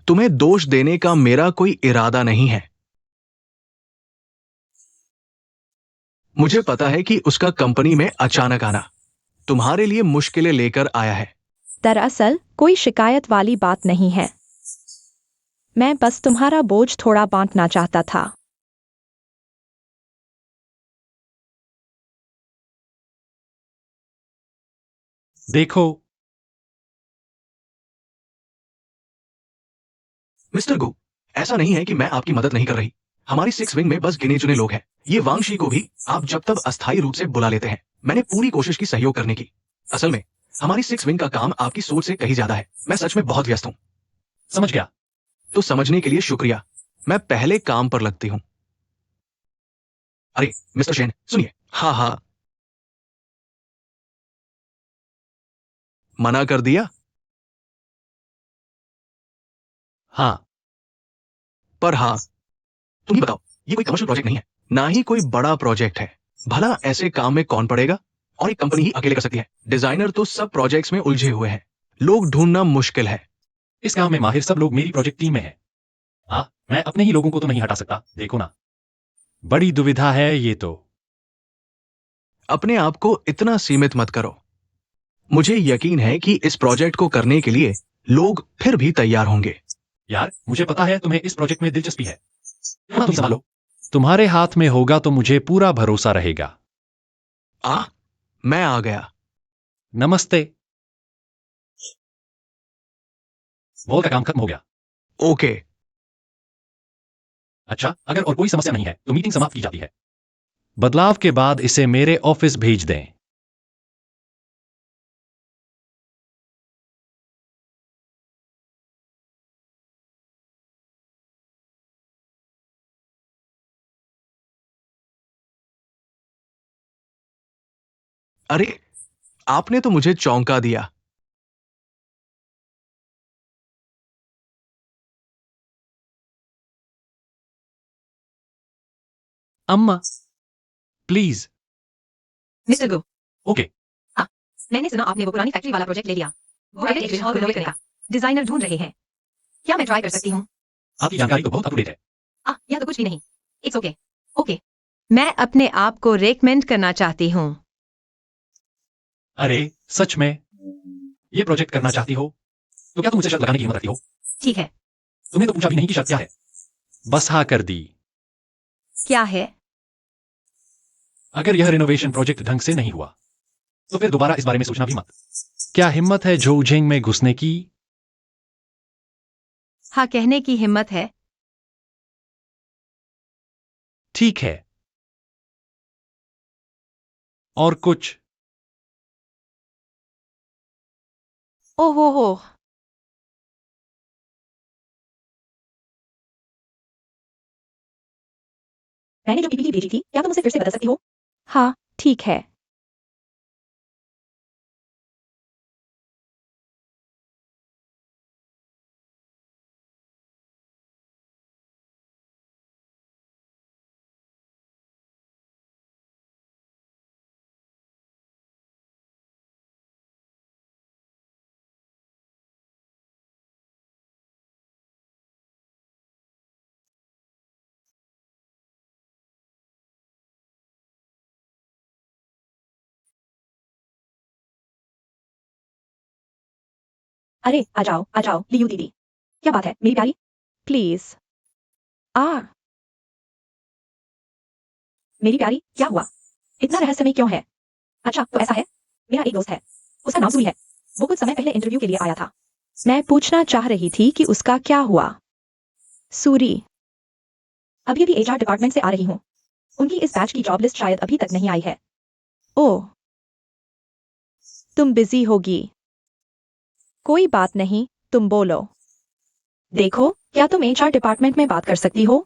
तुम्हें दोष देने का मेरा कोई इरादा नहीं है। मुझे पता है कि उसका कंपनी में अचानक आना तुम्हारे लिए मुश्किलें लेकर आया है। दरअसल कोई शिकायत वाली बात नहीं है, मैं बस तुम्हारा बोझ थोड़ा बांटना चाहता था। देखो मिस्टर गु, ऐसा नहीं है कि मैं आपकी मदद नहीं कर रही। हमारी 6 विंग में बस गिने चुने लोग हैं। ये वांगशी को भी आप जब तब अस्थायी रूप से बुला लेते हैं। मैंने पूरी कोशिश की सहयोग करने की। असल में हमारी 6 विंग का काम आपकी सोच से कहीं ज्यादा है। मैं सच में बहुत व्यस्त हूं। समझ गया। तो समझने के लिए शुक्रिया। मैं पहले काम पर लगती हूं। अरे मिस्टर शेन, सुनिए। हाँ हाँ, मना कर दिया? हाँ, पर हाँ, तुम ही बताओ, ये कोई कमर्शियल प्रोजेक्ट नहीं है, ना ही कोई बड़ा प्रोजेक्ट है। भला ऐसे काम में कौन पड़ेगा? और एक कंपनी ही अकेले कर सकती है। डिजाइनर तो सब प्रोजेक्ट्स में उलझे हुए हैं, लोग ढूंढना मुश्किल है। इस काम में माहिर सब लोग मेरी प्रोजेक्ट टीम में हैं। हाँ, मैं अपने ही लोगों को तो नहीं हटा सकता, देखो ना। बड़ी दुविधा है ये तो। अपने आप को इतना सीमित मत करो। मुझे यकीन है कि इस प्रोजेक्ट को करने के लिए लोग फिर भी तैयार होंगे। यार, मुझे पता है तुम्हें इस प्रोजेक्ट में दिलचस्पी है। हाँ, तुम संभालो। तुम्हारे हाथ में होगा तो मुझे पूरा भरोसा रहेगा। मैं आ गया। नमस्ते। वॉल का काम खत्म हो गया। ओके। अच्छा, अगर और कोई समस्या नहीं है तो मीटिंग समाप्त की जाती है। बदलाव के बाद इसे मेरे ऑफिस भेज दें। अरे, आपने तो मुझे चौंका दिया। अम्मा, प्लीज। Mister go, okay. मैंने सुना आपने वो पुरानी फैक्ट्री वाला प्रोजेक्ट ले लिया। वो अगले 1 हॉल रिनोवेट करेगा। डिजाइनर ढूंढ रहे हैं। क्या मैं ट्राई कर सकती हूँ? आपकी जानकारी तो बहुत अप टू डेट है। यह तो कुछ भी नहीं। It's okay. ओके। मैं अपने आप को रेकमेंड करना चाहती हूँ। अरे, सच में ये प्रोजेक्ट करना चाहती हो तो क्या तुम मुझसे शर्त लगाने की हिम्मत रखती हो? ठीक है। तुमने तो पूछा भी नहीं कि शर्त क्या है। बस हाँ कर दी। क्या है? अगर यह रिनोवेशन प्रोजेक्ट ढंग से नहीं हुआ तो फिर दोबारा इस बारे में सोचना भी मत। क्या हिम्मत है जोजिंग में घुसने की? हाँ कहने की हिम्मत है। ठीक है। और कुछ? ओहो हो। मैंने जो पीपीटी भेजी थी, क्या तुम उसे फिर से बदल सकती हो? हाँ, ठीक है। अरे आ जाओ लियू दीदी। क्या बात है मेरी प्यारी? प्लीज। आ मेरी प्यारी, क्या हुआ? इतना रहस्यमय क्यों है? अच्छा तो ऐसा है, मेरा एक दोस्त है, उसका नाम सूरी है। वो कुछ समय पहले इंटरव्यू के लिए आया था। मैं पूछना चाह रही थी कि उसका क्या हुआ। सूरी, अभी अभी एचआर डिपार्टमेंट से आ रही हूँ। उनकी इस बैच की जॉब लिस्ट शायद अभी तक नहीं आई है। ओह, तुम बिजी होगी। कोई बात नहीं, तुम बोलो। देखो, क्या तुम एचआर डिपार्टमेंट में बात कर सकती हो?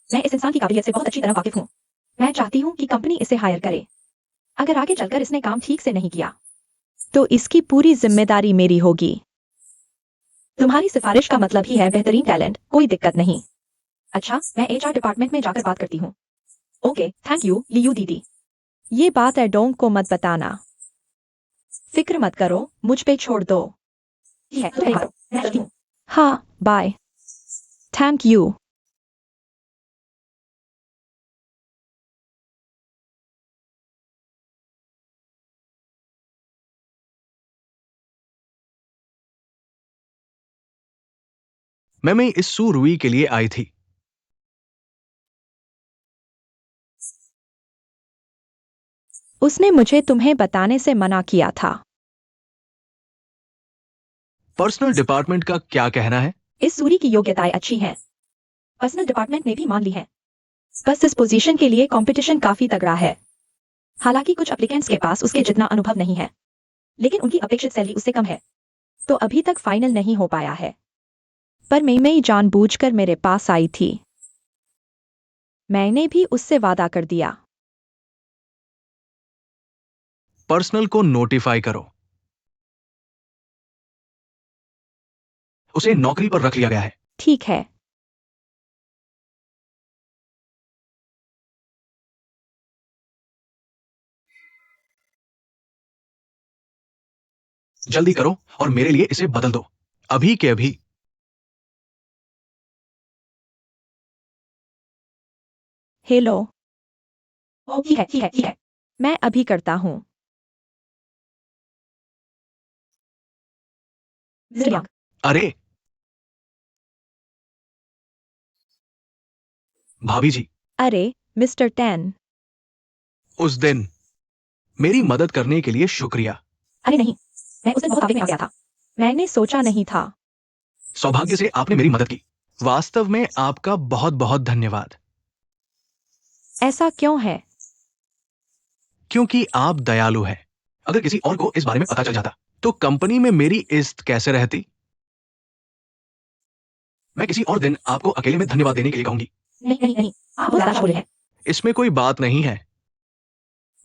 मैं इस इंसान की काबिलियत से बहुत अच्छी तरह वाकिफ हूँ। मैं चाहती हूँ कि कंपनी इसे हायर करे। अगर आगे चलकर इसने काम ठीक से नहीं किया तो इसकी पूरी जिम्मेदारी मेरी होगी। तुम्हारी सिफारिश का मतलब ही है बेहतरीन टैलेंट, कोई दिक्कत नहीं। अच्छा, मैं एचआर डिपार्टमेंट में जाकर बात करती हूँ। ओके, थैंक यू लियू दीदी। ये बात एडोंग को मत बताना। फिक्र मत करो, मुझ पे छोड़ दो। ठीक है, तो मैं चलती हूँ। हाँ, बाय। Thank you. मैं इस सुरुई के लिए आई थी। उसने मुझे तुम्हें बताने से मना किया था। पर्सनल डिपार्टमेंट का क्या कहना है? इस सूरी की योग्यताएं अच्छी हैं। पर्सनल डिपार्टमेंट ने भी मान ली है। बस इस पोजीशन के लिए कंपटीशन काफी तगड़ा है। हालांकि कुछ एप्लीकेंट्स के पास उसके जितना अनुभव नहीं है, लेकिन उनकी अपेक्षित सैलरी उससे कम है, तो अभी तक फाइनल नहीं हो पाया है। पर मई जानबूझकर मेरे पास आई थी। मैंने भी उससे वादा कर दिया। पर्सनल को नोटिफाई करो। उसे नौकरी पर रख लिया गया है। ठीक है। जल्दी करो और मेरे लिए इसे बदल दो, अभी के अभी। हेलो। ओ ठीक है। मैं अभी करता हूँ। मिस्टर यांग। अरे भाभी जी, अरे मिस्टर टेन। उस दिन मेरी मदद करने के लिए शुक्रिया। अरे नहीं, मैं उस दिन बहुत आवेग में आ गया था। मैंने सोचा नहीं था। सौभाग्य से आपने मेरी मदद की। वास्तव में आपका बहुत बहुत धन्यवाद। ऐसा क्यों है? क्योंकि आप दयालु हैं। अगर किसी और को इस बारे में पता चल जाता तो कंपनी में मेरी इज्जत कैसे रहती। मैं किसी और दिन आपको अकेले में धन्यवाद देने के लिए कहूंगी। नहीं, आप बहुत ज्यादा बोल रहे हैं। इसमें कोई बात नहीं है।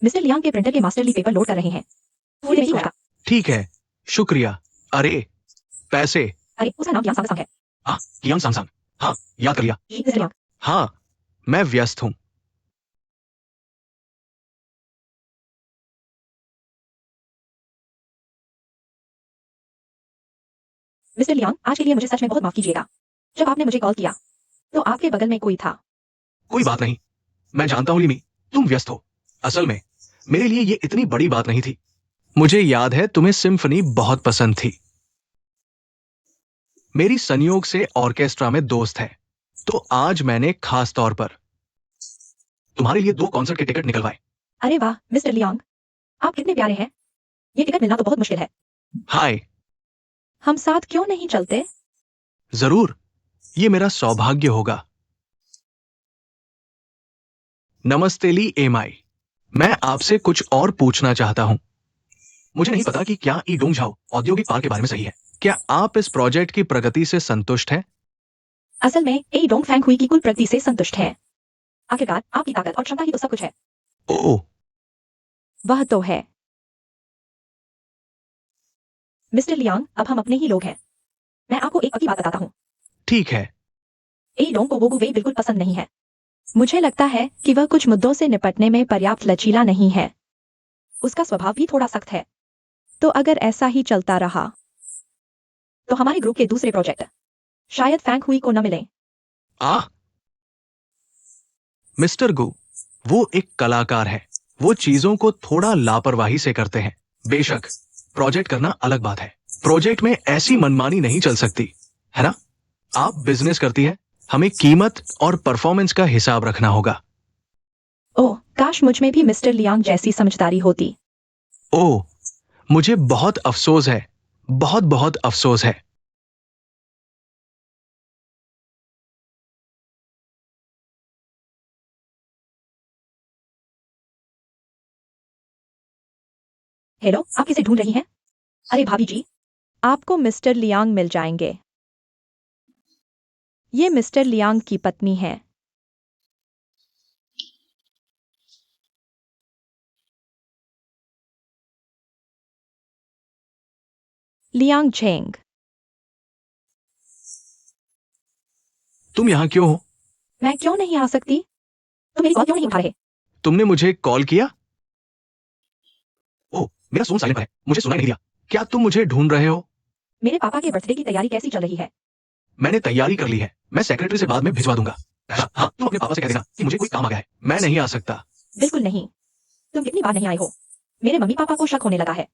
मिस्टर लियांग के प्रिंटर के मास्टरली पेपर लोड कर रहे हैं। थोड़ी देर में ही होगा। ठीक है, शुक्रिया। अरे पैसे। अरे उसका नाम यांग सांग है। हाँ, कियांग सांग। हाँ, याद कर लिया। जी मिस्टर लियांग। हाँ, मैं व्यस्त हूँ। मिस्टर लियांग, आज के लिए मुझे सच में बहुत माफ कीजिएगा। जब आपने मुझे कॉल किया तो आपके बगल में कोई था। कोई बात नहीं, मैं जानता हूँ लिमी, तुम व्यस्त हो। असल में मेरे लिए ये इतनी बड़ी बात नहीं थी। मुझे याद है तुम्हें सिम्फनी बहुत पसंद थी। मेरी संयोग से ऑर्केस्ट्रा में दोस्त है, तो आज मैंने खास तौर पर तुम्हारे लिए 2 कॉन्सर्ट के टिकट निकलवाए। अरे वाह मिस्टर लियांग, आप कितने प्यारे हैं। ये टिकट मिलना तो बहुत मुश्किल है। हाय। हम साथ क्यों नहीं चलते? जरूर, ये मेरा सौभाग्य होगा। नमस्ते ली एमआई। मैं आपसे कुछ और पूछना चाहता हूं। मुझे नहीं पता कि क्या ई डोंगझाओ औद्योगिक पार्क के बारे में सही है। क्या आप इस प्रोजेक्ट की प्रगति से संतुष्ट हैं? असल में ए डोंग फैंग हुई की कुल प्रगति से संतुष्ट है। आखिरकार आपकी ताकत और क्षमता ही तो सब कुछ है। ओह, वह तो है। मिस्टर लियांग, अब हम अपने ही लोग हैं। मैं आपको एक पक्की बात बताता हूँ। ठीक है। ए डोंग को वोगू वेई बिल्कुल पसंद नहीं है। मुझे लगता है कि वह कुछ मुद्दों से निपटने में पर्याप्त लचीला नहीं है। उसका स्वभाव भी थोड़ा सख्त है। तो अगर ऐसा ही चलता रहा तो हमारे ग्रुप के दूसरे प्रोजेक्ट शायद फैंग हुई को न मिले। आह, मिस्टर गु, वो एक कलाकार है। वो चीजों को थोड़ा लापरवाही से करते हैं। बेशक प्रोजेक्ट करना अलग बात है। प्रोजेक्ट में ऐसी मनमानी नहीं चल सकती, है ना? आप बिजनेस करती है, हमें कीमत और परफॉर्मेंस का हिसाब रखना होगा। ओह, काश मुझ में भी मिस्टर लियांग जैसी समझदारी होती। ओह, मुझे बहुत अफसोस है। बहुत बहुत अफसोस है। हेलो, आप किसे ढूंढ रही हैं? अरे भाभी जी, आपको मिस्टर लियांग मिल जाएंगे। ये मिस्टर लियांग की पत्नी है। Liang Zheng. तुम यहां क्यों हो? मैं क्यों नहीं आ सकती? तुम मेरी कॉल क्यों नहीं उठा रहे? तुमने मुझे कॉल किया? ओह, मेरा फोन साइलेंट पर है, मुझे सुनाई नहीं दिया। क्या तुम मुझे ढूंढ रहे हो? मेरे पापा के बर्थडे की तैयारी कैसी चल रही है? मैंने तैयारी कर ली है। मैं सेक्रेटरी से बाद में भिजवा दूंगा। हाँ, हाँ, तुम अपने पापा से कह देना कि मुझे कोई काम आ गया है, मैं नहीं आ सकता। बिल्कुल नहीं। तुम कितनी बार नहीं आए हो? मेरे मम्मी पापा को शक होने लगा है।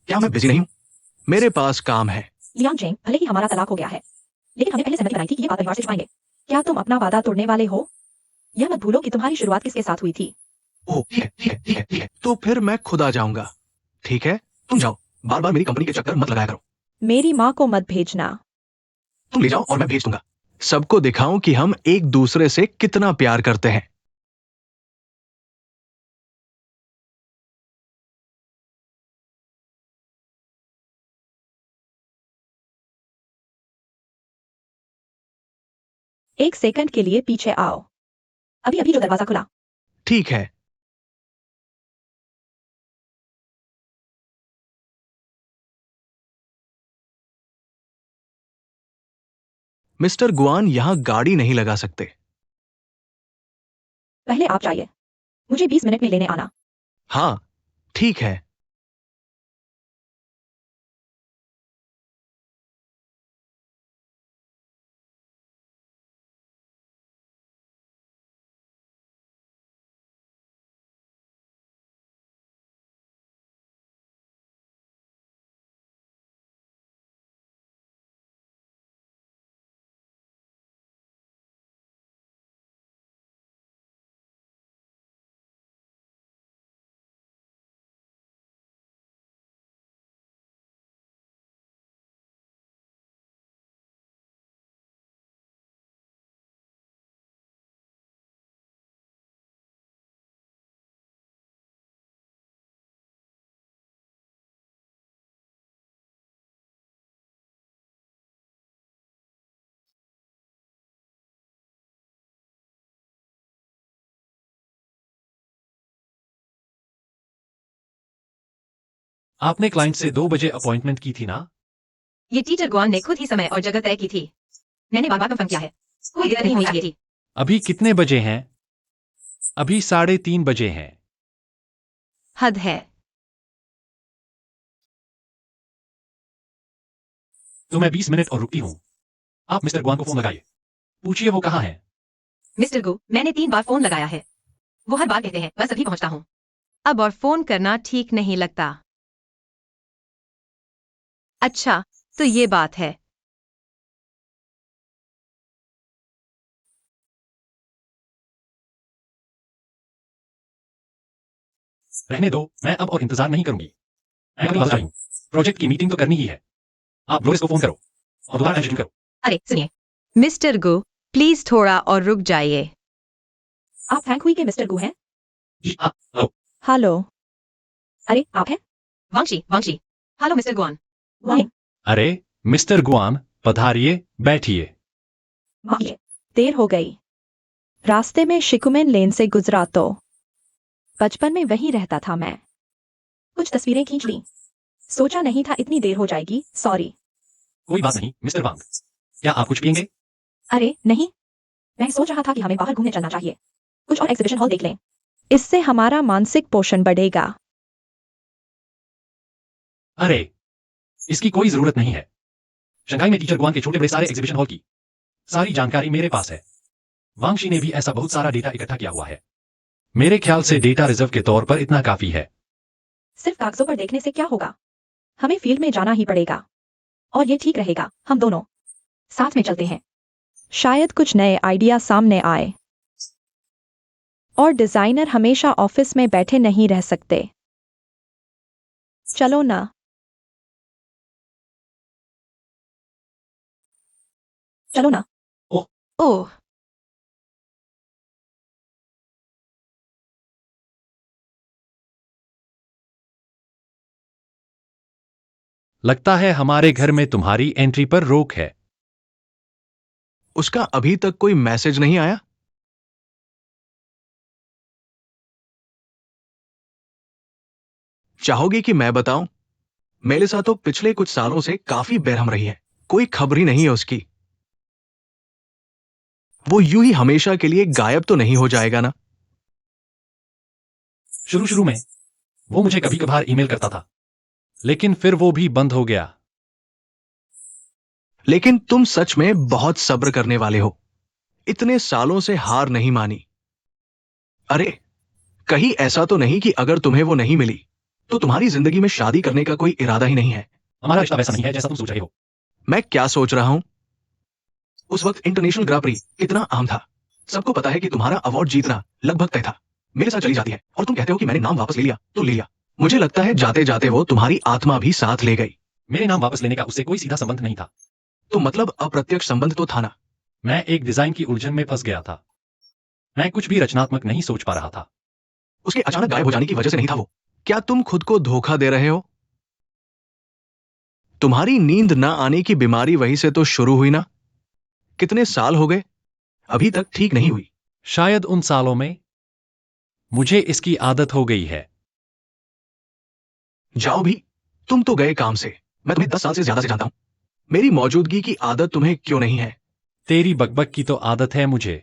क्या मैं बिजी नहीं हूँ? मेरे पास काम है। लियांग झेंग, भले ही हमारा तलाक हो गया है, लेकिन हमने पहले सहमति बनाई थी कि ये बात परिवार से छुपाएंगे। क्या तुम अपना वादा तोड़ने वाले हो? यह मत भूलो कि तुम्हारी शुरुआत किसके साथ हुई थी। ओह, ठीक है। तो फिर मैं खुद आ जाऊंगा। ठीक है, तुम जाओ। बार बार मेरी कंपनी के चक्कर मत लगाया करो। मेरी माँ को मत भेजना। तुम ले जाओ और मैं भेज दूंगा। सबको दिखाऊं कि हम एक दूसरे से कितना प्यार करते हैं। एक सेकंड के लिए पीछे आओ। अभी अभी जो दरवाजा खुला। ठीक है। मिस्टर गुआन यहां गाड़ी नहीं लगा सकते। पहले आप जाइए, मुझे 20 मिनट में लेने आना। हाँ, ठीक है। आपने क्लाइंट से 2 बजे अपॉइंटमेंट की थी ना? ये टीचर गुआन ने खुद ही समय और जगह तय की थी। मैंने बार बार कंफर्म किया है। कोई दिक्कत नहीं होनी चाहिए थी। अभी कितने बजे हैं? अभी 3:30 बजे हैं। हद है। तो मैं 20 मिनट और रुकती हूँ। आप मिस्टर गुआन को फोन लगाइए। पूछिए वो कहाँ है। मिस्टर गु, मैंने 3 बार फोन लगाया है। वो हर बार कहते हैं बस अभी पहुंचता हूँ। अब और फोन करना ठीक नहीं लगता। अच्छा, तो ये बात है। रहने दो, मैं अब और इंतजार नहीं करूंगी। मैं अपनी वापस आई हूँ। प्रोजेक्ट की मीटिंग तो करनी ही है। आप लोरिस को फोन करो और दोबारा टाइम शेड्यूल करो। अरे सुनिए, मिस्टर गु, प्लीज थोड़ा और रुक जाइए। आप फैंग हुई के मिस्टर गु हैं? जी हाँ, हेलो। हेलो। अरे आप हैं? Wangshi, Wangshi. Hello mister Guan. Wang. अरे मिस्टर गुआन, पधारिए, बैठिए। वांग। देर हो गई। रास्ते में शिकुमेन लेन से गुजरा तो बचपन में वहीं रहता था मैं। कुछ तस्वीरें खींच ली। सोचा नहीं था इतनी देर हो जाएगी, सॉरी। कोई बात नहीं मिस्टर वांग, क्या आप कुछ पियेंगे? अरे नहीं, मैं सोच रहा था कि हमें बाहर घूमने चलना चाहिए। कुछ और एग्जीबिशन हॉल देख लें। इससे हमारा मानसिक पोषण बढ़ेगा। अरे इसकी कोई जरूरत नहीं है। शंघाई में टीचर गुआन के छोटे बड़े सारे एग्जीबिशन हॉल की सारी जानकारी मेरे पास है। वांगशी ने भी ऐसा बहुत सारा डेटा इकट्ठा किया हुआ है। मेरे ख्याल से डेटा रिजर्व के तौर पर इतना काफी है। सिर्फ कागजों पर देखने से क्या होगा? हमें फील्ड में जाना ही पड़ेगा। और ये ठीक रहेगा, हम दोनों साथ में चलते हैं। शायद कुछ नए आइडिया सामने आए। और डिजाइनर हमेशा ऑफिस में बैठे नहीं रह सकते। चलो ना। चलो ना। ओह, लगता है हमारे घर में तुम्हारी एंट्री पर रोक है। उसका अभी तक कोई मैसेज नहीं आया? चाहोगे कि मैं बताऊं? मेलिसा तो पिछले कुछ सालों से काफी बेरहम रही है। कोई खबर ही नहीं है उसकी। वो यूं ही हमेशा के लिए गायब तो नहीं हो जाएगा ना? शुरू शुरू में वो मुझे कभी कभार ईमेल करता था, लेकिन फिर वो भी बंद हो गया। लेकिन तुम सच में बहुत सब्र करने वाले हो। इतने सालों से हार नहीं मानी। अरे कहीं ऐसा तो नहीं कि अगर तुम्हें वो नहीं मिली तो तुम्हारी जिंदगी में शादी करने का कोई इरादा ही नहीं है? हमारा रिश्ता वैसा नहीं है जैसा तुम सोच रहे हो। मैं क्या सोच रहा हूं? उस वक्त इंटरनेशनल ग्रां प्री कितना आम था। सबको पता है कि तुम्हारा अवार्ड जीतना लगभग तय था। मेरे साथ चली जाती है और तुम कहते हो कि मैंने नाम वापस ले लिया तो ले लिया। मुझे लगता है जाते जाते वो तुम्हारी आत्मा भी साथ ले गई। मेरे नाम वापस लेने का उससे कोई सीधा संबंध नहीं था। तो मतलब अप्रत्यक्ष संबंध तो था ना? मैं एक डिजाइन की उलझन में फंस गया था। मैं कुछ भी रचनात्मक नहीं सोच पा रहा था। उसके अचानक गायब हो जाने की वजह से नहीं था वो। क्या तुम खुद को धोखा दे रहे हो? तुम्हारी नींद ना आने की बीमारी वहीं से तो शुरू हुई ना? कितने साल हो गए, अभी तक ठीक नहीं हुई। शायद उन सालों में मुझे इसकी आदत हो गई है। जाओ भी, तुम तो गए काम से। मैं तुम्हें 10 साल से ज्यादा से जानता हूं। मेरी मौजूदगी की आदत तुम्हें क्यों नहीं है? तेरी बकबक की तो आदत है मुझे।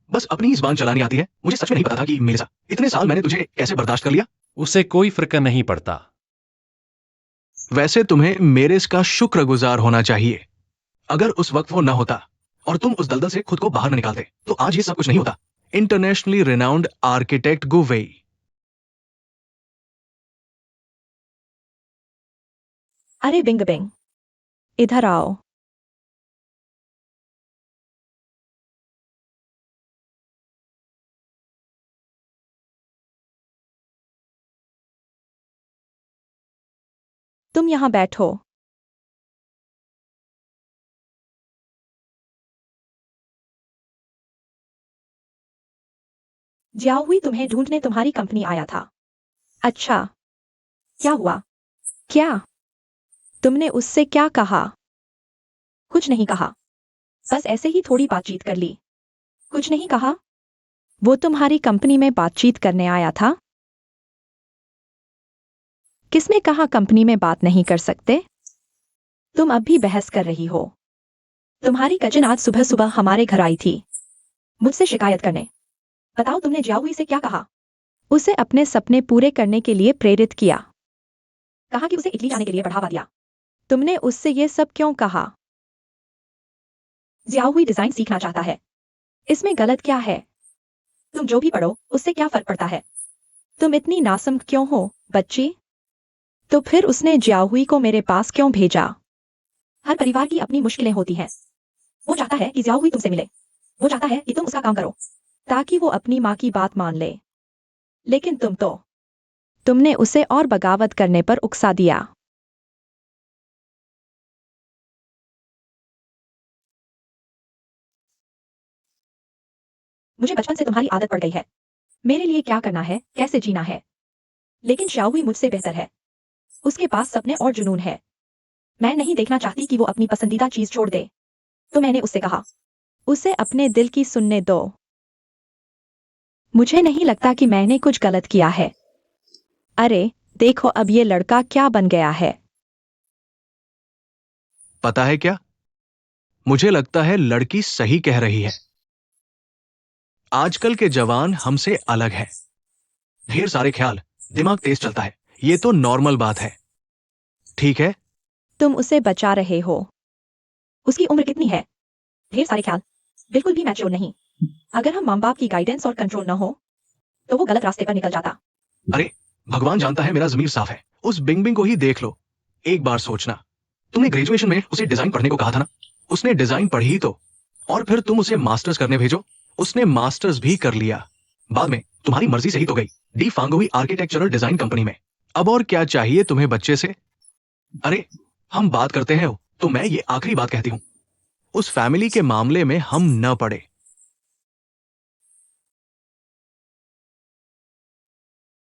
बस अपनी ही जुबान चलानी आती है। मुझे सच में नहीं पता था कि मेलिसा, इतने साल मैंने तुझे कैसे बर्दाश्त कर लिया। उसे कोई फर्क नहीं पड़ता। वैसे तुम्हें मेरे इसका शुक्रगुजार होना चाहिए। अगर उस वक्त वो न होता और तुम उस दलदल से खुद को बाहर न निकालते तो आज ये सब कुछ नहीं होता। इंटरनेशनली रिनाउंड आर्किटेक्ट गु वेई। अरे बिंग बिंग, इधर आओ। तुम यहां बैठो। जियाओहुई तुम्हें ढूंढने तुम्हारी कंपनी आया था। अच्छा, क्या हुआ? क्या तुमने उससे क्या कहा? कुछ नहीं कहा, बस ऐसे ही थोड़ी बातचीत कर ली। कुछ नहीं कहा। वो तुम्हारी कंपनी में बातचीत करने आया था? किसने कहा कंपनी में बात नहीं कर सकते? तुम अब भी बहस कर रही हो। तुम्हारी कजिन आज सुबह सुबह हमारे घर आई थी मुझसे शिकायत करने। बताओ तुमने जियाहुई से क्या कहा? उसे अपने सपने पूरे करने के लिए प्रेरित किया। कहा कि उसे इटली जाने के लिए बढ़ावा दिया। तुमने उससे ये सब क्यों कहा? जियाहुई डिजाइन सीखना चाहता है। इसमें गलत क्या है? तुम जो भी पढ़ो उससे क्या फर्क पड़ता है? तुम इतनी नासमझ क्यों हो, बच्ची? तो फिर उसने जियाहुई को मेरे पास क्यों भेजा? हर परिवार की अपनी मुश्किलें होती हैं। वो चाहता है कि जियाहुई तुमसे मिले। वो चाहता है कि तुम उसका काम करो ताकि वो अपनी माँ की बात मान ले। लेकिन तुमने उसे और बगावत करने पर उकसा दिया। मुझे बचपन से तुम्हारी आदत पड़ गई है। मेरे लिए क्या करना है, कैसे जीना है। लेकिन शाओहुई मुझसे बेहतर है। उसके पास सपने और जुनून है। मैं नहीं देखना चाहती कि वो अपनी पसंदीदा चीज छोड़ दे। तो मैंने उससे कहा, उसे अपने दिल की सुनने दो। मुझे नहीं लगता कि मैंने कुछ गलत किया है। अरे देखो अब ये लड़का क्या बन गया है। पता है क्या, मुझे लगता है लड़की सही कह रही है। आजकल के जवान हमसे अलग है। ढेर सारे ख्याल, दिमाग तेज चलता है। ये तो नॉर्मल बात है। ठीक है, तुम उसे बचा रहे हो। उसकी उम्र कितनी है? ढेर सारे ख्याल, बिल्कुल भी मैच्योर नहीं। अगर हम माँ बाप की गाइडेंस और कंट्रोल न हो तो वो गलत रास्ते पर निकल जाता। अरे भगवान जानता है मेरा जमीर साफ है। उस बिंग बिंग को ही देख लो। एक बार सोचना, तुमने ग्रेजुएशन में उसे डिजाइन पढ़ने को कहा था ना। उसने डिजाइन पढ़ी तो, और फिर तुम उसे मास्टर्स करने भेजो। उसने मास्टर्स भी कर लिया। बाद में तुम्हारी मर्जी से ही तो गई डी फांगोई आर्किटेक्चरल डिजाइन कंपनी में। अब और क्या चाहिए तुम्हें बच्चे से? अरे हम बात करते हैं तो मैं ये आखिरी बात कहती हूं, उस फैमिली के मामले में हम न पड़े।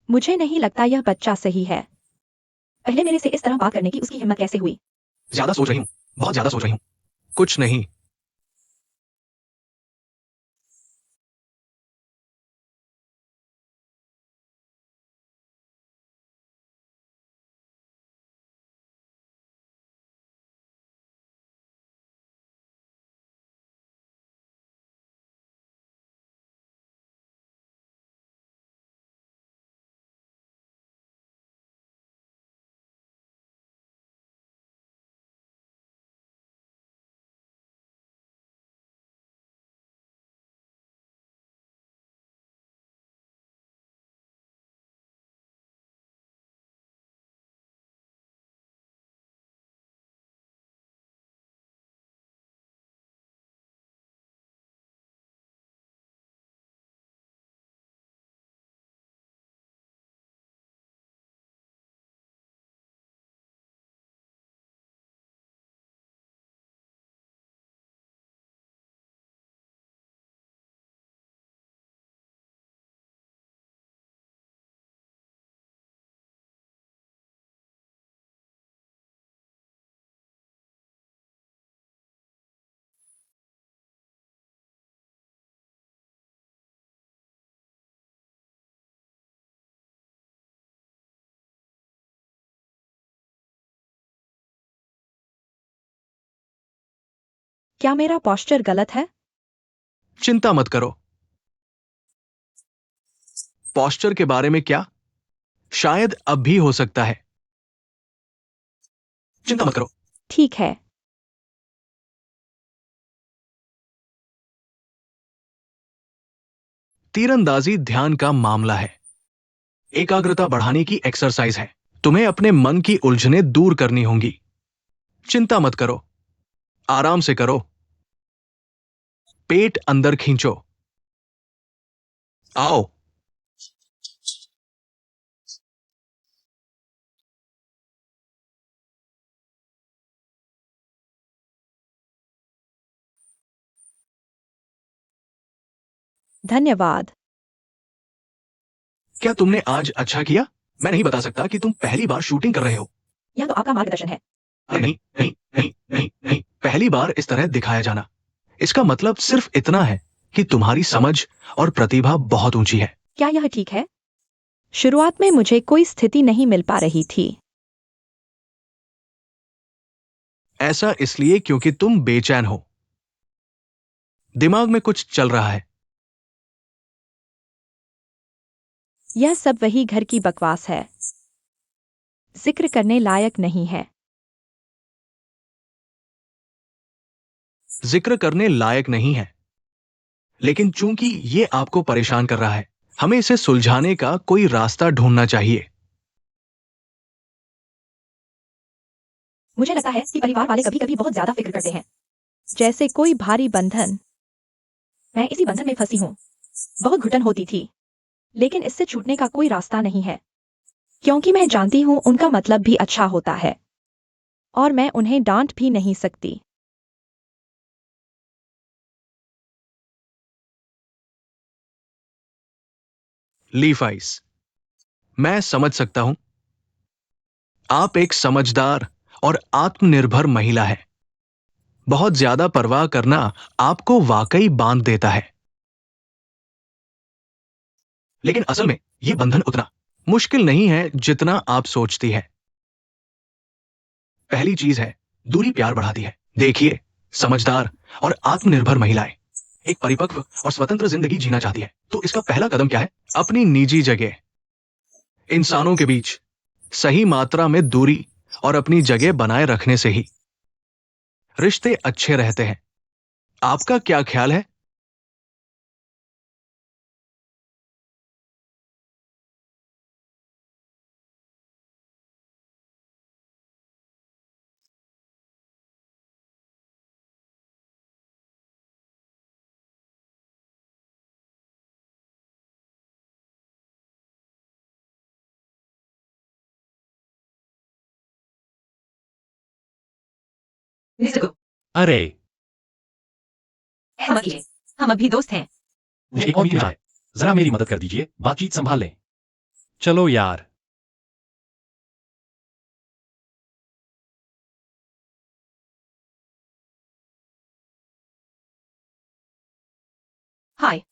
मुझे नहीं लगता यह बच्चा सही है। पहले मेरे से इस तरह बात करने की उसकी हिम्मत कैसे हुई? ज्यादा सोच रही हूं, बहुत ज्यादा सोच रही हूं। कुछ नहीं। क्या मेरा पोस्चर गलत है? चिंता मत करो। पोस्चर के बारे में क्या, शायद अब भी हो सकता है। चिंता मत करो। ठीक है। तीरंदाजी ध्यान का मामला है। एकाग्रता बढ़ाने की एक्सरसाइज है। तुम्हें अपने मन की उलझनें दूर करनी होंगी। चिंता मत करो, आराम से करो। पेट अंदर खींचो। आओ। धन्यवाद। क्या तुमने आज अच्छा किया? मैं नहीं बता सकता कि तुम पहली बार शूटिंग कर रहे हो। यह तो आपका मार्गदर्शन है। अरे नहीं नहीं नहीं नहीं नहीं, पहली बार इस तरह दिखाया जाना, इसका मतलब सिर्फ इतना है कि तुम्हारी समझ और प्रतिभा बहुत ऊंची है। क्या यह ठीक है? शुरुआत में मुझे कोई स्थिति नहीं मिल पा रही थी। ऐसा इसलिए क्योंकि तुम बेचैन हो। दिमाग में कुछ चल रहा है। यह सब वही घर की बकवास है। जिक्र करने लायक नहीं है। जिक्र करने लायक नहीं है, लेकिन चूंकि ये आपको परेशान कर रहा है, हमें इसे सुलझाने का कोई रास्ता ढूंढना चाहिए। मुझे लगता है कि परिवार वाले कभी कभी बहुत ज्यादा फिक्र करते हैं, जैसे कोई भारी बंधन। मैं इसी बंधन में फंसी हूँ। बहुत घुटन होती थी, लेकिन इससे छूटने का कोई रास्ता नहीं है, क्योंकि मैं जानती हूँ उनका मतलब भी अच्छा होता है और मैं उन्हें डांट भी नहीं सकती। लीफाइस, मैं समझ सकता हूं। आप एक समझदार और आत्मनिर्भर महिला है। बहुत ज्यादा परवाह करना आपको वाकई बांध देता है। लेकिन असल में यह बंधन उतना मुश्किल नहीं है जितना आप सोचती है। पहली चीज है, दूरी प्यार बढ़ाती है। देखिए, समझदार और आत्मनिर्भर महिलाएं एक परिपक्व और स्वतंत्र जिंदगी जीना चाहती है, तो इसका पहला कदम क्या है? अपनी निजी जगह, इंसानों के बीच सही मात्रा में दूरी और अपनी जगह बनाए रखने से ही रिश्ते अच्छे रहते हैं। आपका क्या ख्याल है? मिस्टर गुप्त, अरे, ऐसा मत कीजिए। हम अभी दोस्त हैं। मुझे एक और मीटिंग है। जरा मेरी मदद कर दीजिए, बातचीत संभाल लें। चलो यार। हाय,